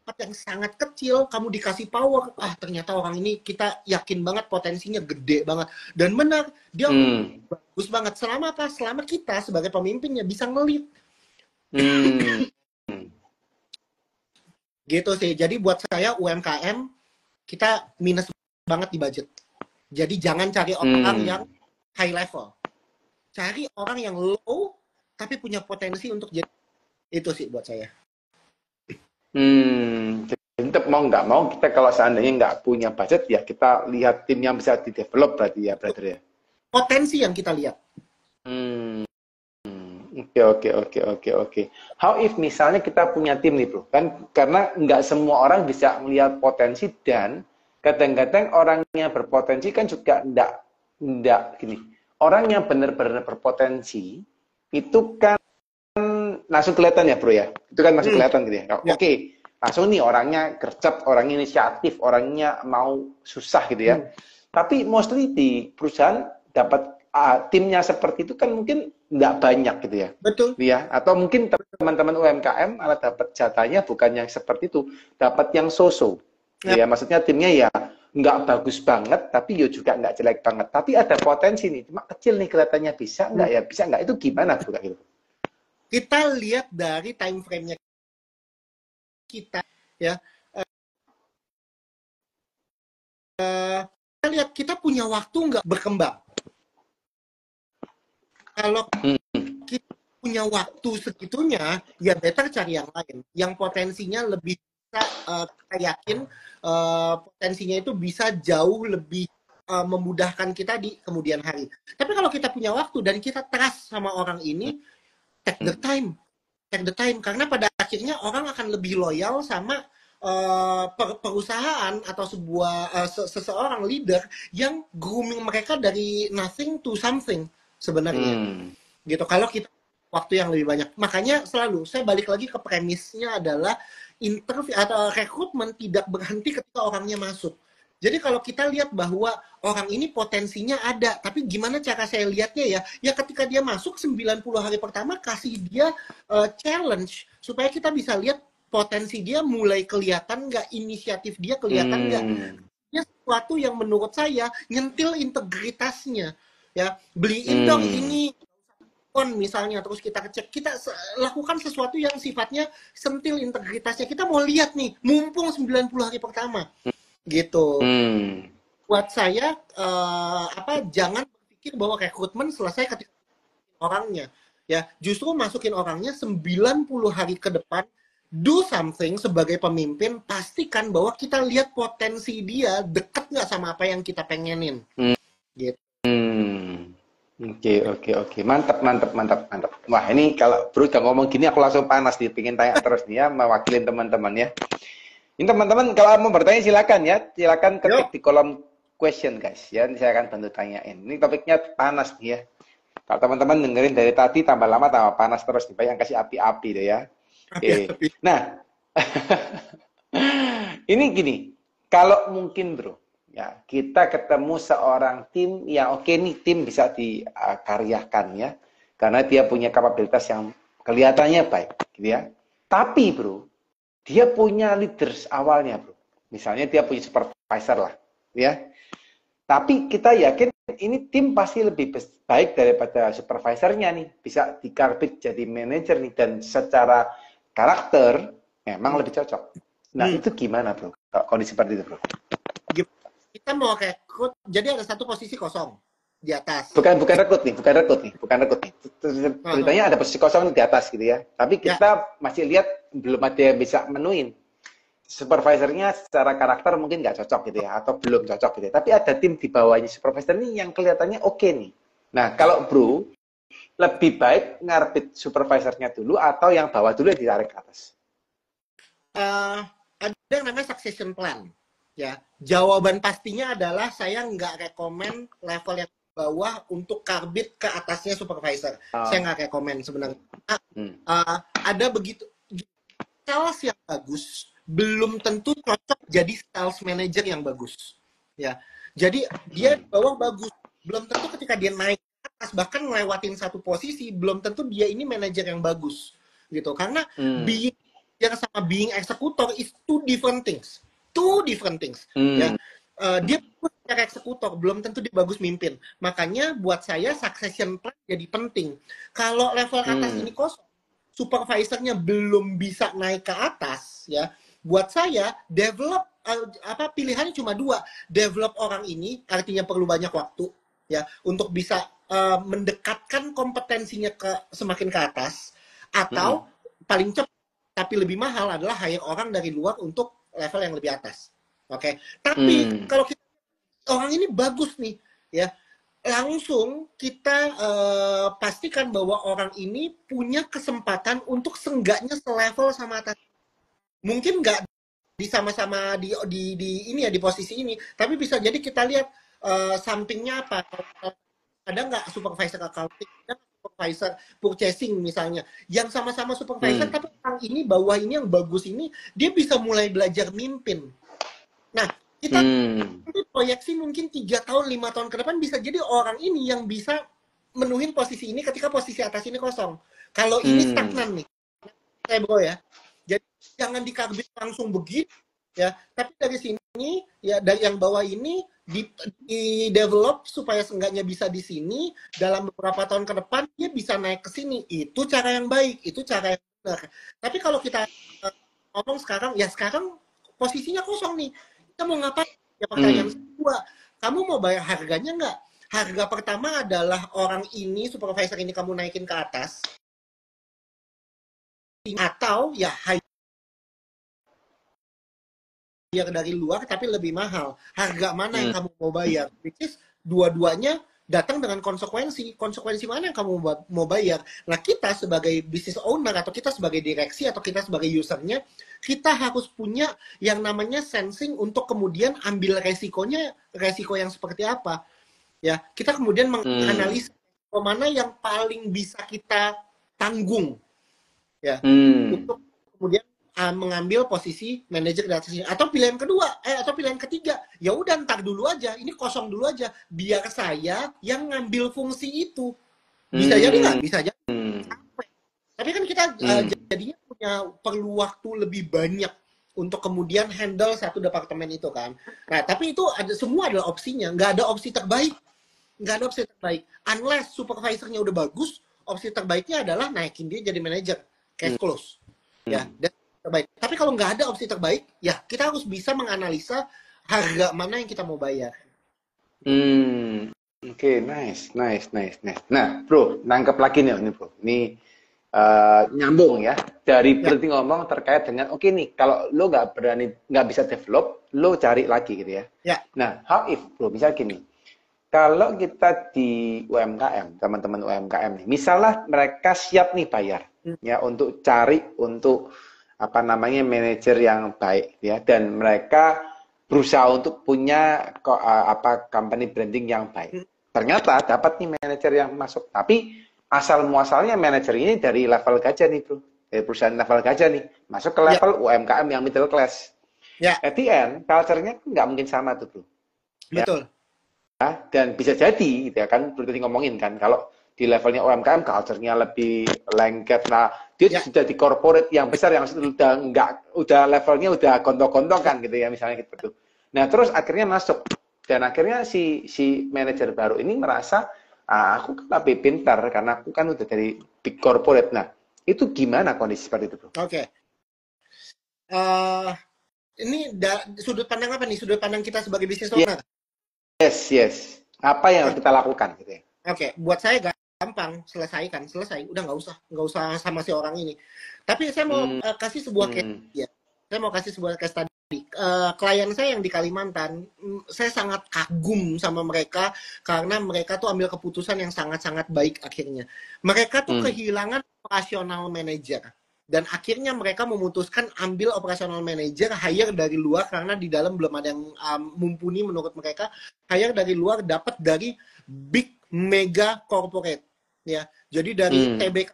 tempat yang sangat kecil, kamu dikasih power. Ternyata orang ini kita yakin banget potensinya gede banget, dan benar dia bagus banget. Selama apa? Selama kita sebagai pemimpinnya bisa ngelit. Gitu sih. Jadi buat saya UMKM kita minus banget di budget. Jadi jangan cari orang yang high level, cari orang yang low tapi punya potensi untuk jadi. Itu sih buat saya. Tetap mau nggak mau kita kalau seandainya nggak punya budget ya kita lihat tim yang bisa di develop berarti ya, brother ya. Potensi yang kita lihat. Oke. How if misalnya kita punya tim nih bro, kan karena nggak semua orang bisa melihat potensi, dan kadang-kadang orang yang berpotensi kan juga nggak gini. Orang yang benar-benar berpotensi itu kan langsung kelihatan ya bro ya, itu kan langsung kelihatan gitu ya. Oke, langsung nih orangnya gercep, orangnya inisiatif, orangnya mau susah gitu ya. Tapi mostly di perusahaan dapat timnya seperti itu kan mungkin nggak banyak gitu ya. Betul. Ya, atau mungkin teman-teman UMKM malah dapat jatahnya bukan yang seperti itu, dapat yang so-so. Ya, maksudnya timnya ya nggak bagus banget, tapi ya juga nggak jelek banget. Tapi ada potensi nih, cuma kecil nih kelihatannya, bisa nggak ya, bisa nggak, itu gimana bro? Gitu. Kita lihat dari time frame-nya kita, ya. Kita lihat kita punya waktu nggak berkembang. Kalau kita punya waktu segitunya, ya better cari yang lain, yang potensinya lebih bisa, kita yakin potensinya itu bisa jauh lebih memudahkan kita di kemudian hari. Tapi kalau kita punya waktu dan kita trust sama orang ini, take the time, karena pada akhirnya orang akan lebih loyal sama perusahaan atau seseorang leader yang grooming mereka dari nothing to something sebenarnya. Gitu. Kalau kita waktu yang lebih banyak, makanya selalu saya balik lagi ke premisnya adalah interview atau rekrutmen tidak berhenti ketika orangnya masuk. Jadi kalau kita lihat bahwa orang ini potensinya ada, tapi gimana cara saya lihatnya ya? Ya ketika dia masuk 90 hari pertama, kasih dia challenge supaya kita bisa lihat potensi dia mulai kelihatan nggak, inisiatif dia kelihatan nggak. Ini sesuatu yang menurut saya nyentil integritasnya. Ya, beliin dong ini misalnya, terus kita cek, kita lakukan sesuatu yang sifatnya sentil integritasnya. Kita mau lihat nih, mumpung 90 hari pertama. Gitu. Buat saya jangan berpikir bahwa rekrutmen selesai ketika orangnya. Ya, justru masukin orangnya 90 hari ke depan, do something sebagai pemimpin, pastikan bahwa kita lihat potensi dia deket nggak sama apa yang kita pengenin. Gitu. Oke. Mantap. Wah, ini kalau bro udah ngomong gini aku langsung panas nih, pengen tanya terus nih ya, mewakilin teman-teman ya. Ini teman-teman kalau mau bertanya silakan ya, silakan ketik di kolom question guys ya, saya akan bantu tanyain. Ini topiknya panas nih ya. Kalau teman-teman dengerin dari tadi tambah lama tambah panas terus nih, yang kasih api-api deh ya. Oke. Nah, ini gini, kalau mungkin bro, ya kita ketemu seorang tim yang oke nih, tim bisa dikaryakan ya, karena dia punya kapabilitas yang kelihatannya baik, gitu ya. Tapi bro, dia punya leaders awalnya bro, misalnya dia punya supervisor lah, ya. Tapi kita yakin ini tim pasti lebih baik daripada supervisornya nih, bisa dikarbit jadi manajer nih, dan secara karakter memang lebih cocok. Nah itu gimana bro, kondisi seperti itu bro? kita mau rekrut, jadi ada satu posisi kosong di atas. Bukan rekrut nih. Ceritanya ada posisi kosong di atas gitu ya. Tapi kita masih lihat belum ada yang bisa menuin. Supervisornya secara karakter mungkin nggak cocok gitu ya, atau belum cocok gitu ya. Tapi ada tim di bawahnya supervisor ini yang kelihatannya oke nih. Nah, kalau Bro, lebih baik ngarbit supervisornya dulu atau yang bawah dulu yang ditarik ke atas? Ada yang namanya succession plan. Ya, jawaban pastinya adalah saya nggak rekomen level yang bawah untuk karbit ke atasnya supervisor. Saya nggak rekomen sebenarnya. Ada begitu sales yang bagus belum tentu cocok jadi sales manager yang bagus. Ya, jadi dia di bawah bagus, belum tentu ketika dia naik ke atas bahkan ngelewatin satu posisi belum tentu dia ini manajer yang bagus gitu. Karena being yang sama being eksekutor is two different things. Ya. Dia bagus secara eksekutor, belum tentu dia bagus mimpin. Makanya buat saya succession plan jadi penting. Kalau level atas ini kosong, supervisornya belum bisa naik ke atas, ya. Buat saya develop pilihannya cuma dua. Develop orang ini artinya perlu banyak waktu, ya, untuk bisa mendekatkan kompetensinya semakin ke atas, atau paling cepat tapi lebih mahal adalah hire orang dari luar untuk level yang lebih atas. Oke. Tapi kalau kita orang ini bagus nih, ya, langsung kita pastikan bahwa orang ini punya kesempatan untuk seenggaknya selevel sama atas. Mungkin nggak sama-sama di ini ya, di posisi ini, tapi bisa jadi kita lihat sampingnya apa. Ada nggak supervisor accounting, ada supervisor purchasing misalnya, yang sama-sama supervisor tapi orang ini bawah ini yang bagus ini dia bisa mulai belajar mimpin. Nah, kita proyeksi mungkin 3 tahun, 5 tahun ke depan bisa jadi orang ini yang bisa menuhin posisi ini ketika posisi atas ini kosong. Kalau ini stagnan nih, saya bro ya. Jadi jangan dikarbit langsung begitu ya, tapi dari sini ya, dari yang bawah ini di develop supaya seenggaknya bisa di sini dalam beberapa tahun ke depan dia bisa naik ke sini. Itu cara yang baik, itu cara yang benar. Tapi kalau kita ngomong sekarang, ya sekarang posisinya kosong nih. Kita mau ngapain? Ya pertanyaan kedua, kamu mau bayar harganya nggak? Harga pertama adalah orang ini, supervisor ini kamu naikin ke atas, atau ya hire dari luar tapi lebih mahal. Harga mana yang kamu mau bayar? Which is dua-duanya datang dengan konsekuensi. Konsekuensi mana yang kamu mau bayar? Nah, kita sebagai business owner atau kita sebagai direksi atau kita sebagai usernya, kita harus punya yang namanya sensing untuk kemudian ambil resikonya, resiko yang seperti apa. Ya, kita kemudian menganalisis mana yang paling bisa kita tanggung. Ya, untuk kemudian mengambil posisi manajer di atasnya. Atau pilihan kedua, atau pilihan ketiga, ya udah ntar dulu aja, ini kosong dulu aja, biar saya yang ngambil fungsi itu. Bisa jadi nggak? Bisa jadi. Tapi kan kita jadinya perlu waktu lebih banyak untuk kemudian handle satu departemen itu kan. Nah, tapi itu semua adalah opsinya, nggak ada opsi terbaik. Nggak ada opsi terbaik. Unless supervisornya udah bagus, opsi terbaiknya adalah naikin dia jadi manajer, cash close. Ya, dan terbaik. Tapi kalau nggak ada opsi terbaik, ya kita harus bisa menganalisa harga mana yang kita mau bayar. Oke, nice. Nah, bro, nangkep lagi nih ini bro. Ini nyambung ya dari berhenti ngomong terkait dengan oke nih, kalau lo nggak bisa develop, lo cari lagi gitu ya. Nah, how if bro, misal gini, kalau kita di UMKM, teman-teman UMKM nih, misalnya mereka siap nih bayar ya untuk cari untuk manajer yang baik ya, dan mereka berusaha untuk punya company branding yang baik. Ternyata dapat nih manajer yang masuk, tapi asal muasalnya manajer ini dari level gajah nih bro, dari perusahaan level gajah nih, masuk ke level UMKM yang middle class. At the end, culture-nya nggak mungkin sama tuh bro. Betul. Ya, dan bisa jadi gitu ya kan, bro tadi ngomongin kan, kalau di levelnya UMKM culture-nya lebih lengket. Nah, dia sudah di corporate yang besar yang udah levelnya udah gontok-gontok kan gitu ya misalnya gitu. Nah, terus akhirnya masuk dan akhirnya si manajer baru ini merasa aku kan lebih pintar karena aku kan udah dari big corporate. Nah, itu gimana kondisi seperti itu, bro? Oke. Ini sudut pandang apa nih? Sudut pandang kita sebagai business owner? yes. Apa yang harus kita lakukan gitu ya? Oke, buat saya gampang, selesai, udah nggak usah sama si orang ini. Tapi saya mau kasih sebuah case ya. Saya mau kasih sebuah case tadi. Klien saya yang di Kalimantan, saya sangat kagum sama mereka karena mereka tuh ambil keputusan yang sangat-sangat baik akhirnya. Mereka tuh kehilangan operasional manager. Dan akhirnya mereka memutuskan ambil operasional manager, hire dari luar karena di dalam belum ada yang mumpuni menurut mereka. Hire dari luar, dapat dari big mega corporate. Ya, jadi dari TBK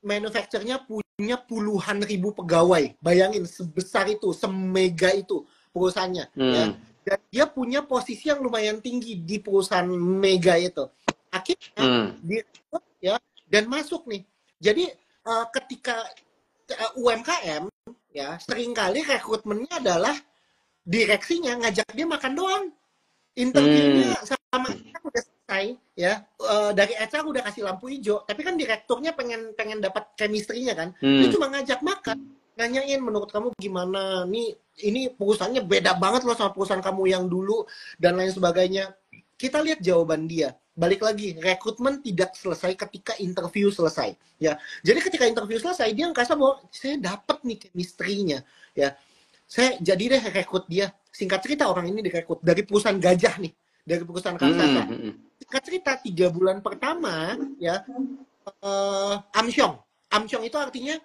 manufacturernya punya puluhan ribu pegawai. Bayangin sebesar itu, semega itu perusahaannya. Ya. Dan dia punya posisi yang lumayan tinggi di perusahaan mega itu. Akhirnya direkrut ya dan masuk nih. Jadi ketika UMKM ya seringkali rekrutmennya adalah direksinya ngajak dia makan doang. Interviewnya sama HR udah selesai ya, dari HR udah kasih lampu hijau, tapi kan direkturnya pengen dapat chemistry-nya kan. Dia cuma ngajak makan, nanyain menurut kamu gimana nih, ini perusahaannya beda banget loh sama perusahaan kamu yang dulu dan lain sebagainya. Kita lihat jawaban dia. Balik lagi, rekrutmen tidak selesai ketika interview selesai ya. Jadi ketika interview selesai dia ngerasa bahwa saya dapat nih chemistry-nya ya. Saya jadi deh rekrut dia. Singkat cerita orang ini direkrut dari perusahaan gajah nih, dari perusahaan raksasa. Singkat cerita 3 bulan pertama ya, Amsyong itu artinya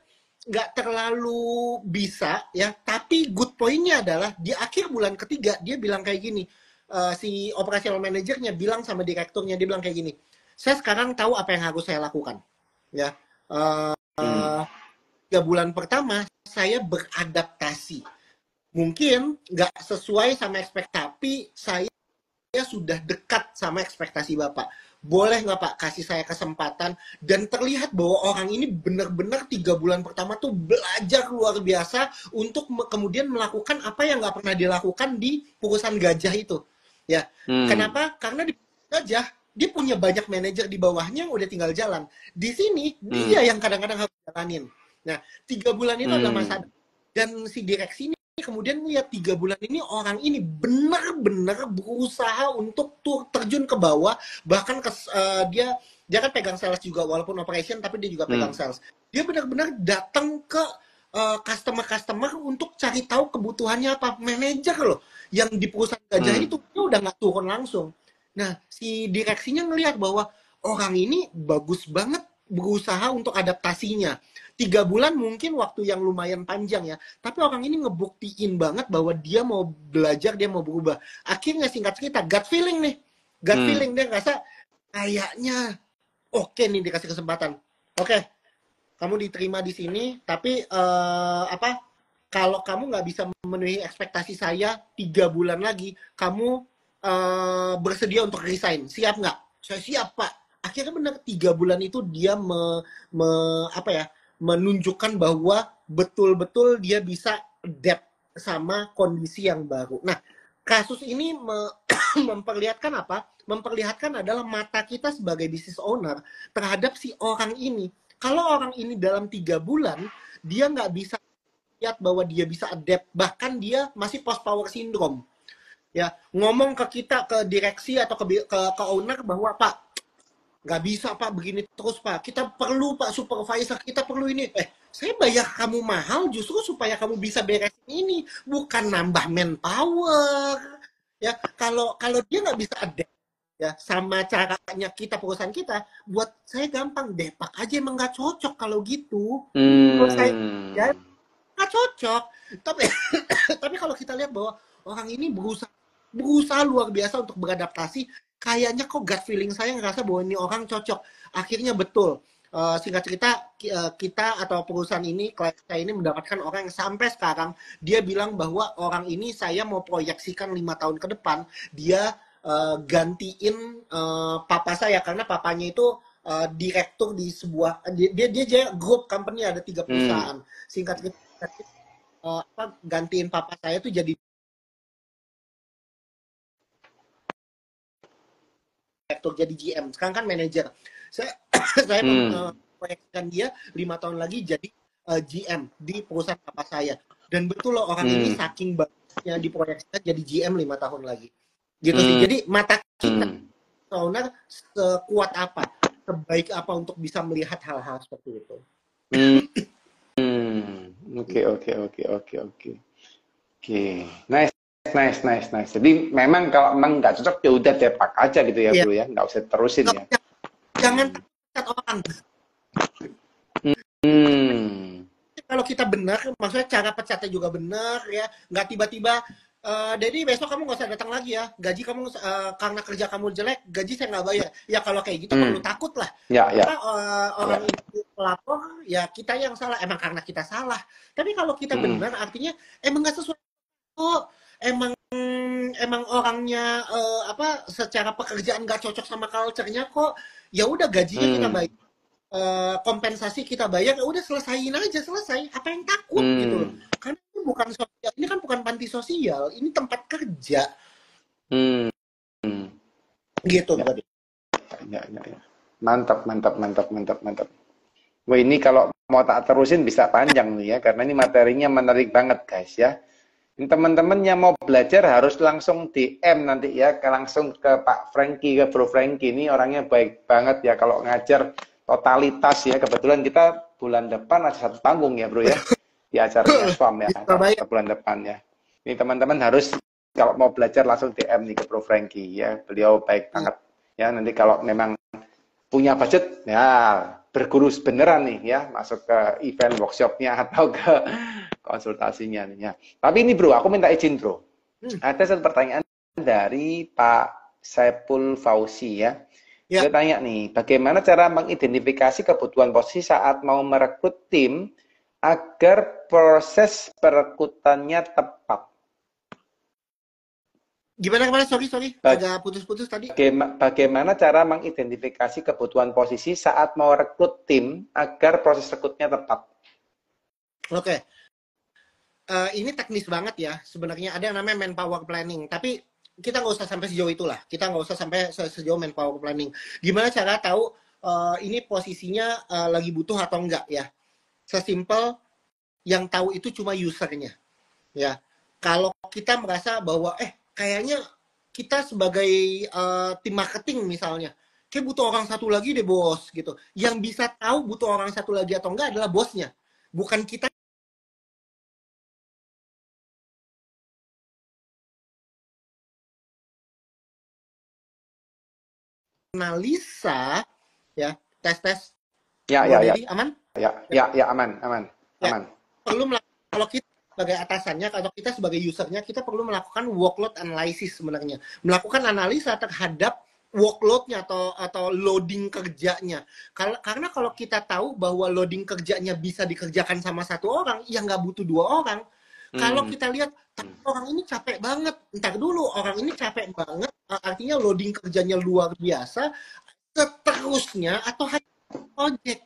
nggak terlalu bisa ya, tapi good point-nya adalah di akhir bulan ketiga dia bilang kayak gini, si operational manajernya bilang sama direkturnya, dia bilang kayak gini, saya sekarang tahu apa yang harus saya lakukan ya. 3 bulan pertama saya beradaptasi, mungkin nggak sesuai sama ekspektasi, tapi saya sudah dekat sama ekspektasi Bapak. Boleh nggak Pak kasih saya kesempatan? Dan terlihat bahwa orang ini benar-benar 3 bulan pertama tuh belajar luar biasa untuk kemudian melakukan apa yang nggak pernah dilakukan di perusahaan gajah itu. Ya, kenapa? Karena di gajah dia punya banyak manajer di bawahnya yang udah tinggal jalan. Di sini dia yang kadang-kadang harus jalanin. Nah, 3 bulan itu adalah masa, dan si direksi ini kemudian lihat 3 bulan ini orang ini benar-benar berusaha untuk terjun ke bawah, bahkan dia kan pegang sales juga walaupun operation, tapi dia juga pegang sales. Dia benar-benar datang ke customer untuk cari tahu kebutuhannya apa. Manajer loh yang di perusahaan gajah itu dia udah nggak turun langsung. Nah, si direksinya ngelihat bahwa orang ini bagus banget berusaha untuk adaptasinya. 3 bulan mungkin waktu yang lumayan panjang ya, tapi orang ini ngebuktiin banget bahwa dia mau belajar, dia mau berubah. Akhirnya singkat cerita, gut feeling nih. Gut feeling, dia ngerasa kayaknya oke nih dikasih kesempatan. Oke, kamu diterima di sini, tapi kalau kamu nggak bisa memenuhi ekspektasi saya 3 bulan lagi, kamu bersedia untuk resign. Siap nggak? Saya siap, Pak. Akhirnya benar 3 bulan itu dia menunjukkan bahwa betul-betul dia bisa adapt sama kondisi yang baru. Nah, kasus ini memperlihatkan apa? Memperlihatkan adalah mata kita sebagai business owner terhadap si orang ini. Kalau orang ini dalam 3 bulan, dia nggak bisa lihat bahwa dia bisa adapt, bahkan dia masih post power syndrome. Ya, ngomong ke kita, ke direksi atau ke owner bahwa Pak, nggak bisa Pak begini terus Pak, kita perlu Pak supervisor, kita perlu ini. Saya bayar kamu mahal justru supaya kamu bisa beresin ini, bukan nambah manpower. Ya, kalau dia nggak bisa adapt ya sama caranya kita, perusahaan kita, buat saya gampang, Depak aja emang nggak cocok kalau gitu. Kalau saya ya nggak cocok. Tapi kalau kita lihat bahwa orang ini berusaha luar biasa untuk beradaptasi, kayaknya kok gut feeling saya ngerasa bahwa ini orang cocok. Akhirnya betul. Singkat cerita, kita atau perusahaan ini, klien saya ini mendapatkan orang yang sampai sekarang dia bilang bahwa orang ini saya mau proyeksikan 5 tahun ke depan, dia gantiin papa saya, karena papanya itu direktur di sebuah dia grup company, ada 3 perusahaan. Singkat cerita, gantiin papa saya itu jadi direktur, jadi GM. Sekarang kan manajer. Saya memproyeksikan dia 5 tahun lagi jadi GM di perusahaan papa saya. Dan betul loh orang ini saking bagusnya diproyeksikan jadi GM 5 tahun lagi. Gitu sih. Hmm. Jadi mata kita owner sekuat apa, sebaik apa untuk bisa melihat hal-hal seperti itu. Hmm. Oke, oke, oke, oke, oke. Oke. Nice, nice, nice, nice. Jadi memang kalau emang nggak cocok ya udah depak aja gitu ya, Iya. Bro ya. Nggak usah terusin ya. Jangan Hmm. pecat orang. Hmm. Kalau kita benar, maksudnya cara pecatnya juga benar ya, nggak tiba-tiba jadi besok kamu nggak usah datang lagi ya, gaji kamu karena kerja kamu jelek, gaji saya nggak bayar. Ya kalau kayak gitu perlu Hmm. takut lah. Ya, ya, Apa ya. orang itu pelapor, ya kita yang salah, emang karena kita salah. Tapi kalau kita Hmm. benar, artinya emang nggak sesuai kok, emang emang orangnya apa secara pekerjaan nggak cocok sama culture-nya kok. Ya udah gajinya kita bayar, Hmm. kompensasi kita bayar, ya udah selesain aja, selesai. Apa yang takut gitu loh? Hmm. Karena ini bukan sosial, ini kan bukan panti sosial, ini tempat kerja Hmm. Hmm. gitu Ya, tadi. ya, ya, ya. Mantap, mantap, mantap, mantap, mantap. Wah, ini kalau mau tak terusin bisa panjang nih ya, karena ini materinya menarik banget guys ya. Ini teman-teman yang mau belajar harus langsung DM nanti ya, langsung ke Pak Franky, ke Bro Franky. Ini orangnya baik banget ya kalau ngajar totalitas ya. Kebetulan kita bulan depan ada satu panggung ya Bro ya, di acaranya Swam ya, Di Surabaya. bulan depan ya. Ini teman-teman harus kalau mau belajar langsung DM nih ke Bro Franky ya. Beliau baik banget ya. Nanti kalau memang punya budget ya berguru beneran nih ya, masuk ke event workshopnya atau ke konsultasinya nih ya. Tapi ini Bro, aku minta izin Bro. Ada satu pertanyaan dari Pak Saipul Fauzi ya. Ya, Dia tanya nih, bagaimana cara mengidentifikasi kebutuhan posisi saat mau merekrut tim agar proses perekrutannya tepat? gimana kemarin? Sorry, agak putus-putus tadi. Bagaimana cara mengidentifikasi kebutuhan posisi saat mau rekrut tim agar proses rekrutnya tepat? Oke, ini teknis banget ya. Sebenarnya ada yang namanya manpower planning, tapi kita nggak usah sampai sejauh itulah. Kita nggak usah sampai sejauh manpower planning. Gimana cara tahu ini posisinya lagi butuh atau enggak ya? Sesimpel yang tahu itu cuma usernya ya. Kalau kita merasa bahwa kayaknya kita sebagai tim marketing misalnya kayak butuh orang satu lagi deh bos gitu, yang bisa tahu butuh orang satu lagi atau enggak adalah bosnya, bukan kita. Analisa ya, tes Ya, Bro ya, ya, Dedi aman ya, ya, ya, ya, aman, aman, ya. aman. Perlu kalau kita sebagai atasannya, kalau kita sebagai usernya, kita perlu melakukan workload analysis sebenarnya, melakukan analisa terhadap workloadnya atau loading kerjanya. Karena kalau kita tahu bahwa loading kerjanya bisa dikerjakan sama satu orang, ya nggak butuh dua orang. Kalau Hmm. kita lihat orang ini capek banget, ntar dulu orang ini capek banget, artinya loading kerjanya luar biasa, seterusnya atau hanya project.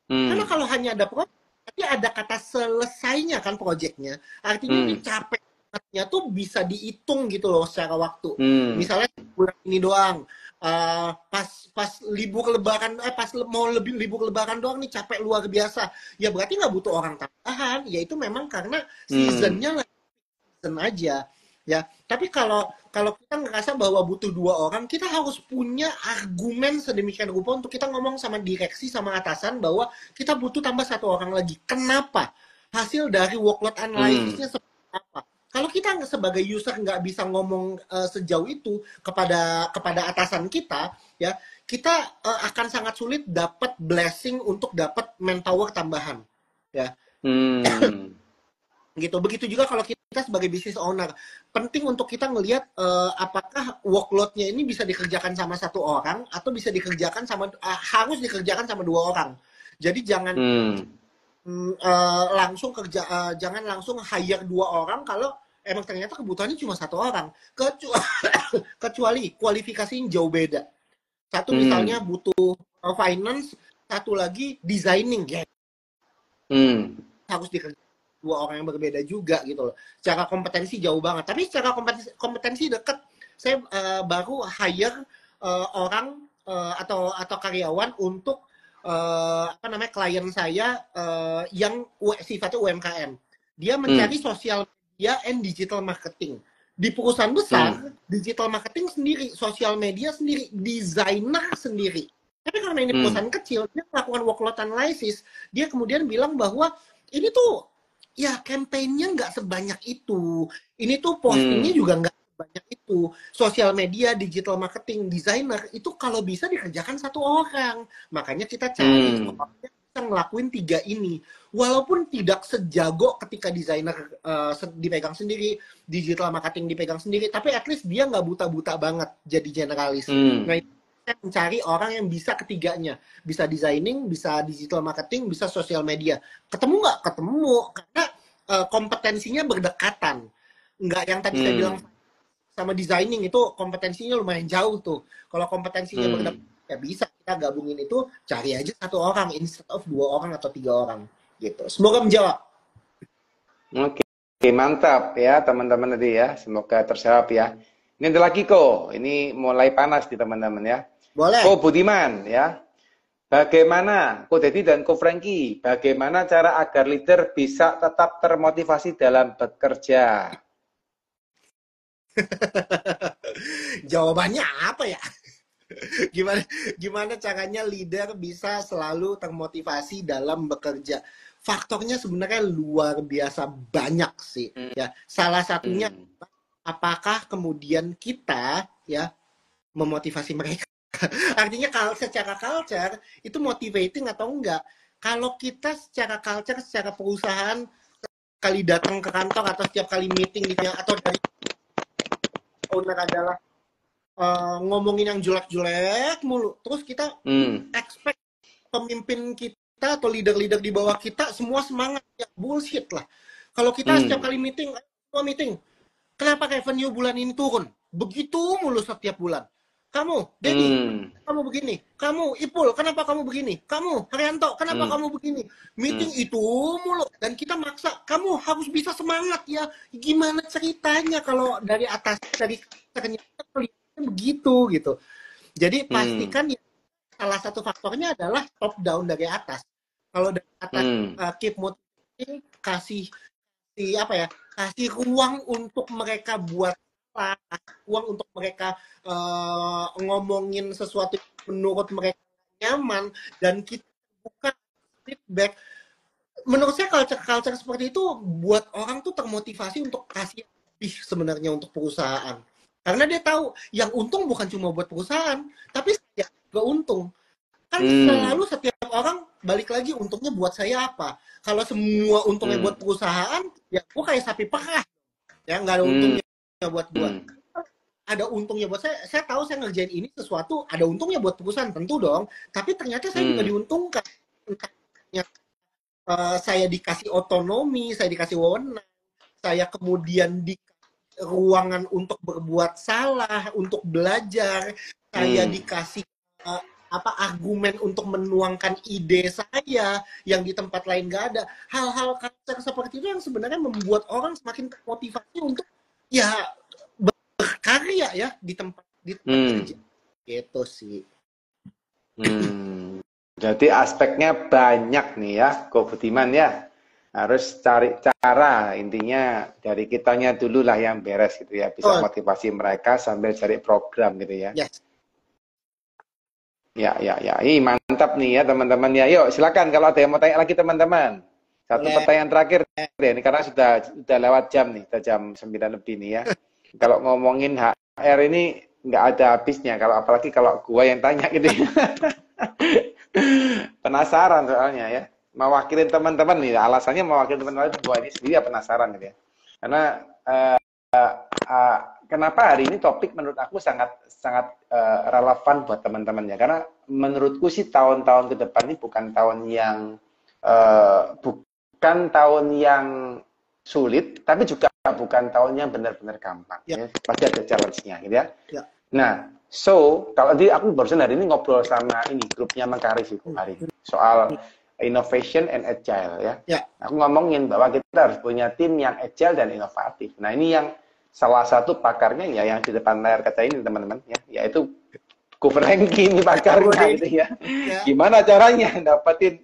Karena Hmm. kalau hanya ada project, tapi ada kata selesainya kan projectnya. Artinya ini Hmm. capeknya tuh bisa dihitung gitu loh secara waktu. Hmm. Misalnya bulan ini doang, pas libur lebaran, pas mau lebih libur lebaran doang nih capek luar biasa. Ya berarti nggak butuh orang tambahan. Ya itu memang karena Hmm. seasonnya aja ya. Tapi kalau kalau kita ngerasa bahwa butuh dua orang, kita harus punya argumen sedemikian rupa untuk kita ngomong sama direksi, sama atasan bahwa kita butuh tambah satu orang lagi. Kenapa? Hasil dari workload Hmm. analysisnya seperti apa? Kalau kita sebagai user nggak bisa ngomong sejauh itu kepada atasan kita, ya kita akan sangat sulit dapat blessing untuk dapat manpower tambahan, ya. Hmm. Gitu. Begitu juga kalau kita sebagai business owner, penting untuk kita ngelihat apakah workload-nya ini bisa dikerjakan sama satu orang atau bisa dikerjakan sama harus dikerjakan sama dua orang. Jadi jangan Hmm. langsung kerja, jangan langsung hire dua orang kalau emang ternyata kebutuhannya cuma satu orang. Kecuali kualifikasinya jauh beda. Satu misalnya Hmm. butuh finance, satu lagi designing, ya Hmm. harus dikerjakan dua orang yang berbeda juga gitu loh. Secara kompetensi jauh banget. Tapi secara kompetensi deket, saya baru hire orang atau karyawan untuk apa namanya klien saya yang sifatnya UMKM. Dia mencari Hmm. sosial media and digital marketing. Di perusahaan besar, digital marketing sendiri, sosial media sendiri, desainer sendiri. Tapi karena ini perusahaan kecil, dia melakukan workload analysis, dia kemudian bilang bahwa ini tuh ya campaign-nya nggak sebanyak itu. Ini tuh postingnya juga nggak sebanyak itu. Sosial media, digital marketing, desainer, itu kalau bisa dikerjakan satu orang. Makanya kita cari orang yang bisa ngelakuin 3 ini. Walaupun tidak sejago ketika desainer dipegang sendiri, digital marketing dipegang sendiri, tapi at least dia nggak buta-buta banget jadi generalis. Nah, saya mencari orang yang bisa ketiganya. Bisa designing, bisa digital marketing, bisa sosial media. Ketemu nggak? Ketemu. Karena kompetensinya berdekatan. Nggak yang tadi saya bilang sama designing itu kompetensinya lumayan jauh tuh. Kalau kompetensinya berdekatan, ya bisa kita gabungin itu, cari aja satu orang instead of 2 orang atau 3 orang. Gitu. Semoga menjawab. Oke, mantap ya teman-teman tadi ya. Semoga terjawab ya. Ini ada lagi kok. Ini mulai panas nih teman-teman ya. Boleh. Ko Budiman ya. Bagaimana Ko Dedi dan Ko Franky, bagaimana cara agar leader bisa tetap termotivasi dalam bekerja? Jawabannya apa ya? Gimana caranya leader bisa selalu termotivasi dalam bekerja? Faktornya sebenarnya luar biasa banyak sih ya. Salah satunya apakah kemudian kita ya memotivasi mereka. Artinya secara culture itu motivating atau enggak. Kalau kita secara culture, secara perusahaan kali datang ke kantor atau setiap kali meeting atau dari owner adalah ngomongin yang jelek-jelek mulu, terus kita expect pemimpin kita atau leader-leader di bawah kita semua semangat, ya bullshit lah. Kalau kita setiap kali meeting, kenapa revenue bulan ini turun? Begitu mulu setiap bulan. Kamu, Dedi, kamu begini. Kamu, Ipul, kenapa kamu begini? Kamu, Haryanto, kenapa kamu begini? Meeting itu mulu. Dan kita maksa, kamu harus bisa semangat ya. Gimana ceritanya kalau dari atas, dari ternyata begitu gitu. Jadi pastikan ya, salah satu faktornya adalah top down dari atas. Kalau dari atas keep motivating, kasih apa ya? Kasih ruang untuk mereka buat uang untuk mereka ngomongin sesuatu menurut mereka nyaman, dan kita buka feedback. Menurut saya culture seperti itu buat orang tuh termotivasi untuk kasih lebih sebenarnya untuk perusahaan. Karena dia tahu yang untung bukan cuma buat perusahaan, tapi saya juga untung. Kan selalu setiap orang balik lagi untungnya buat saya apa. Kalau semua untungnya buat perusahaan, ya gue kayak sapi perah. Ya nggak ada untungnya buat gue. Ada untungnya buat saya tahu saya ngerjain ini sesuatu, ada untungnya buat perusahaan, tentu dong. Tapi ternyata saya juga diuntungkan. Saya dikasih otonomi, saya dikasih wewenang, saya kemudian dikasih ruangan untuk berbuat salah, untuk belajar, saya dikasih argumen untuk menuangkan ide saya yang di tempat lain nggak ada. Hal-hal culture seperti itu yang sebenarnya membuat orang semakin termotivasi untuk ya berkarya ya di tempat kerja. Gitu sih. Jadi aspeknya banyak nih ya, Ko Budiman ya. Harus cari cara, intinya dari kitanya dulu lah yang beres gitu ya, bisa motivasi mereka sambil cari program gitu ya. Yes. Ya. Ih, mantap nih ya teman-teman ya. Yuk silakan kalau ada yang mau tanya lagi teman-teman. Satu pertanyaan terakhir deh, ini karena sudah lewat jam nih, sudah jam 9 lebih nih ya. Kalau ngomongin HR ini nggak ada habisnya, kalau apalagi kalau gua yang tanya gitu ya. Penasaran soalnya ya. Mewakilin teman-teman nih, alasannya mewakilin teman-teman gua ini sendiri ya penasaran gitu ya. Karena kenapa hari ini topik menurut aku sangat relevan buat teman-teman ya. Karena menurutku sih tahun-tahun ke depan ini bukan tahun yang sulit, tapi juga bukan tahun yang benar-benar gampang. Ya. Pasti ada challenge-nya gitu ya. Nah, kalau aku barusan hari ini ngobrol sama ini grupnya Mekaris itu hari ini soal innovation and agile ya. Aku ngomongin bahwa kita harus punya tim yang agile dan inovatif. Nah, ini yang salah satu pakarnya ya yang di depan layar kaca ini teman-teman ya, yaitu Ko Franky ini pakarnya gitu ya. Gimana caranya dapetin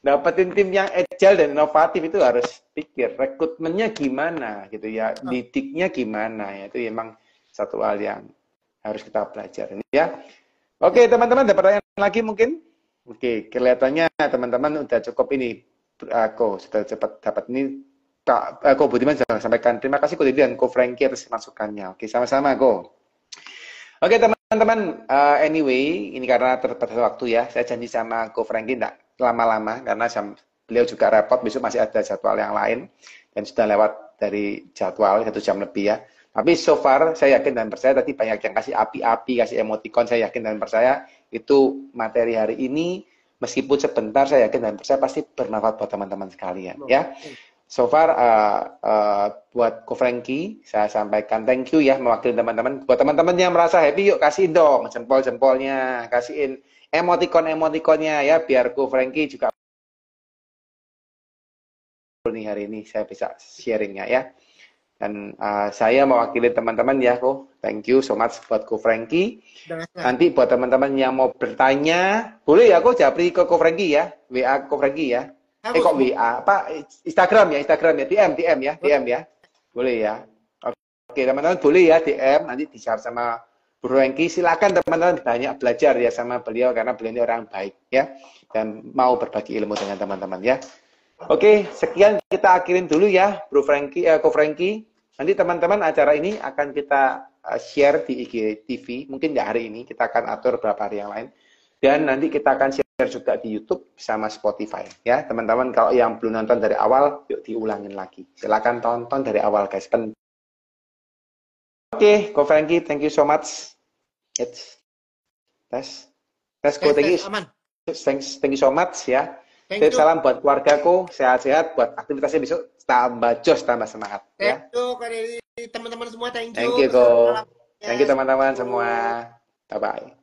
dapetin tim yang agile dan inovatif itu harus pikir rekrutmennya gimana gitu ya, didiknya gimana ya, itu memang satu hal yang harus kita pelajari ya. Oke teman-teman, ada pertanyaan lagi mungkin? Oke, kelihatannya teman-teman udah cukup ini. Aku sudah cepat dapat ini. Ko Budiman sudah sampaikan. Terima kasih Ko Didi dan Ko Frankie atas masukannya. Oke, sama-sama Ko. Oke teman-teman, anyway, ini karena terbatas waktu ya, saya janji sama Ko Frankie tidak lama-lama, karena beliau juga repot, besok masih ada jadwal yang lain, dan sudah lewat dari jadwal 1 jam lebih ya. Tapi so far, saya yakin dan percaya, tadi banyak yang kasih api-api, kasih emoticon, saya yakin dan percaya, itu materi hari ini, meskipun sebentar, saya yakin dan percaya pasti bermanfaat buat teman-teman sekalian ya. So far, buat Ko Frankie, saya sampaikan thank you ya, mewakili teman-teman. Buat teman-teman yang merasa happy, yuk kasihin dong jempol-jempolnya, kasihin emoticon-emoticonnya ya, biar Ko Frankie juga nih hari ini saya bisa sharingnya ya. Dan saya mewakili teman-teman ya, Ko. Thank you so much buat Ko Frankie. Nanti buat teman-teman yang mau bertanya, boleh ya, Ko japri ke Ko Frankie ya, WA Ko Frankie ya. Kok WA, apa Instagram ya, DM ya, boleh ya. Oke teman-teman, boleh ya DM, nanti di-share sama Bro Frankie. Silakan teman-teman banyak belajar ya sama beliau, karena beliau ini orang baik ya, dan mau berbagi ilmu dengan teman-teman ya. Oke, sekian kita akhirin dulu ya, Bro Frankie, Ko Frankie. Nanti teman-teman acara ini akan kita share di IGTV, mungkin nggak hari ini, kita akan atur beberapa hari yang lain. Dan nanti kita akan share juga di YouTube sama Spotify ya teman-teman. Kalau yang belum nonton dari awal, yuk diulangin lagi. Silakan tonton dari awal guys. Oke, Ko Frankie, thank you so much. Let's go, thank you. Thank you so much ya. Salam buat keluargaku, sehat-sehat. Buat aktivitasnya besok tambah jos, tambah semangat. Thank you dari teman-teman semua. Thank you. Thank you, Ko. Thank you teman-teman semua. Bye bye.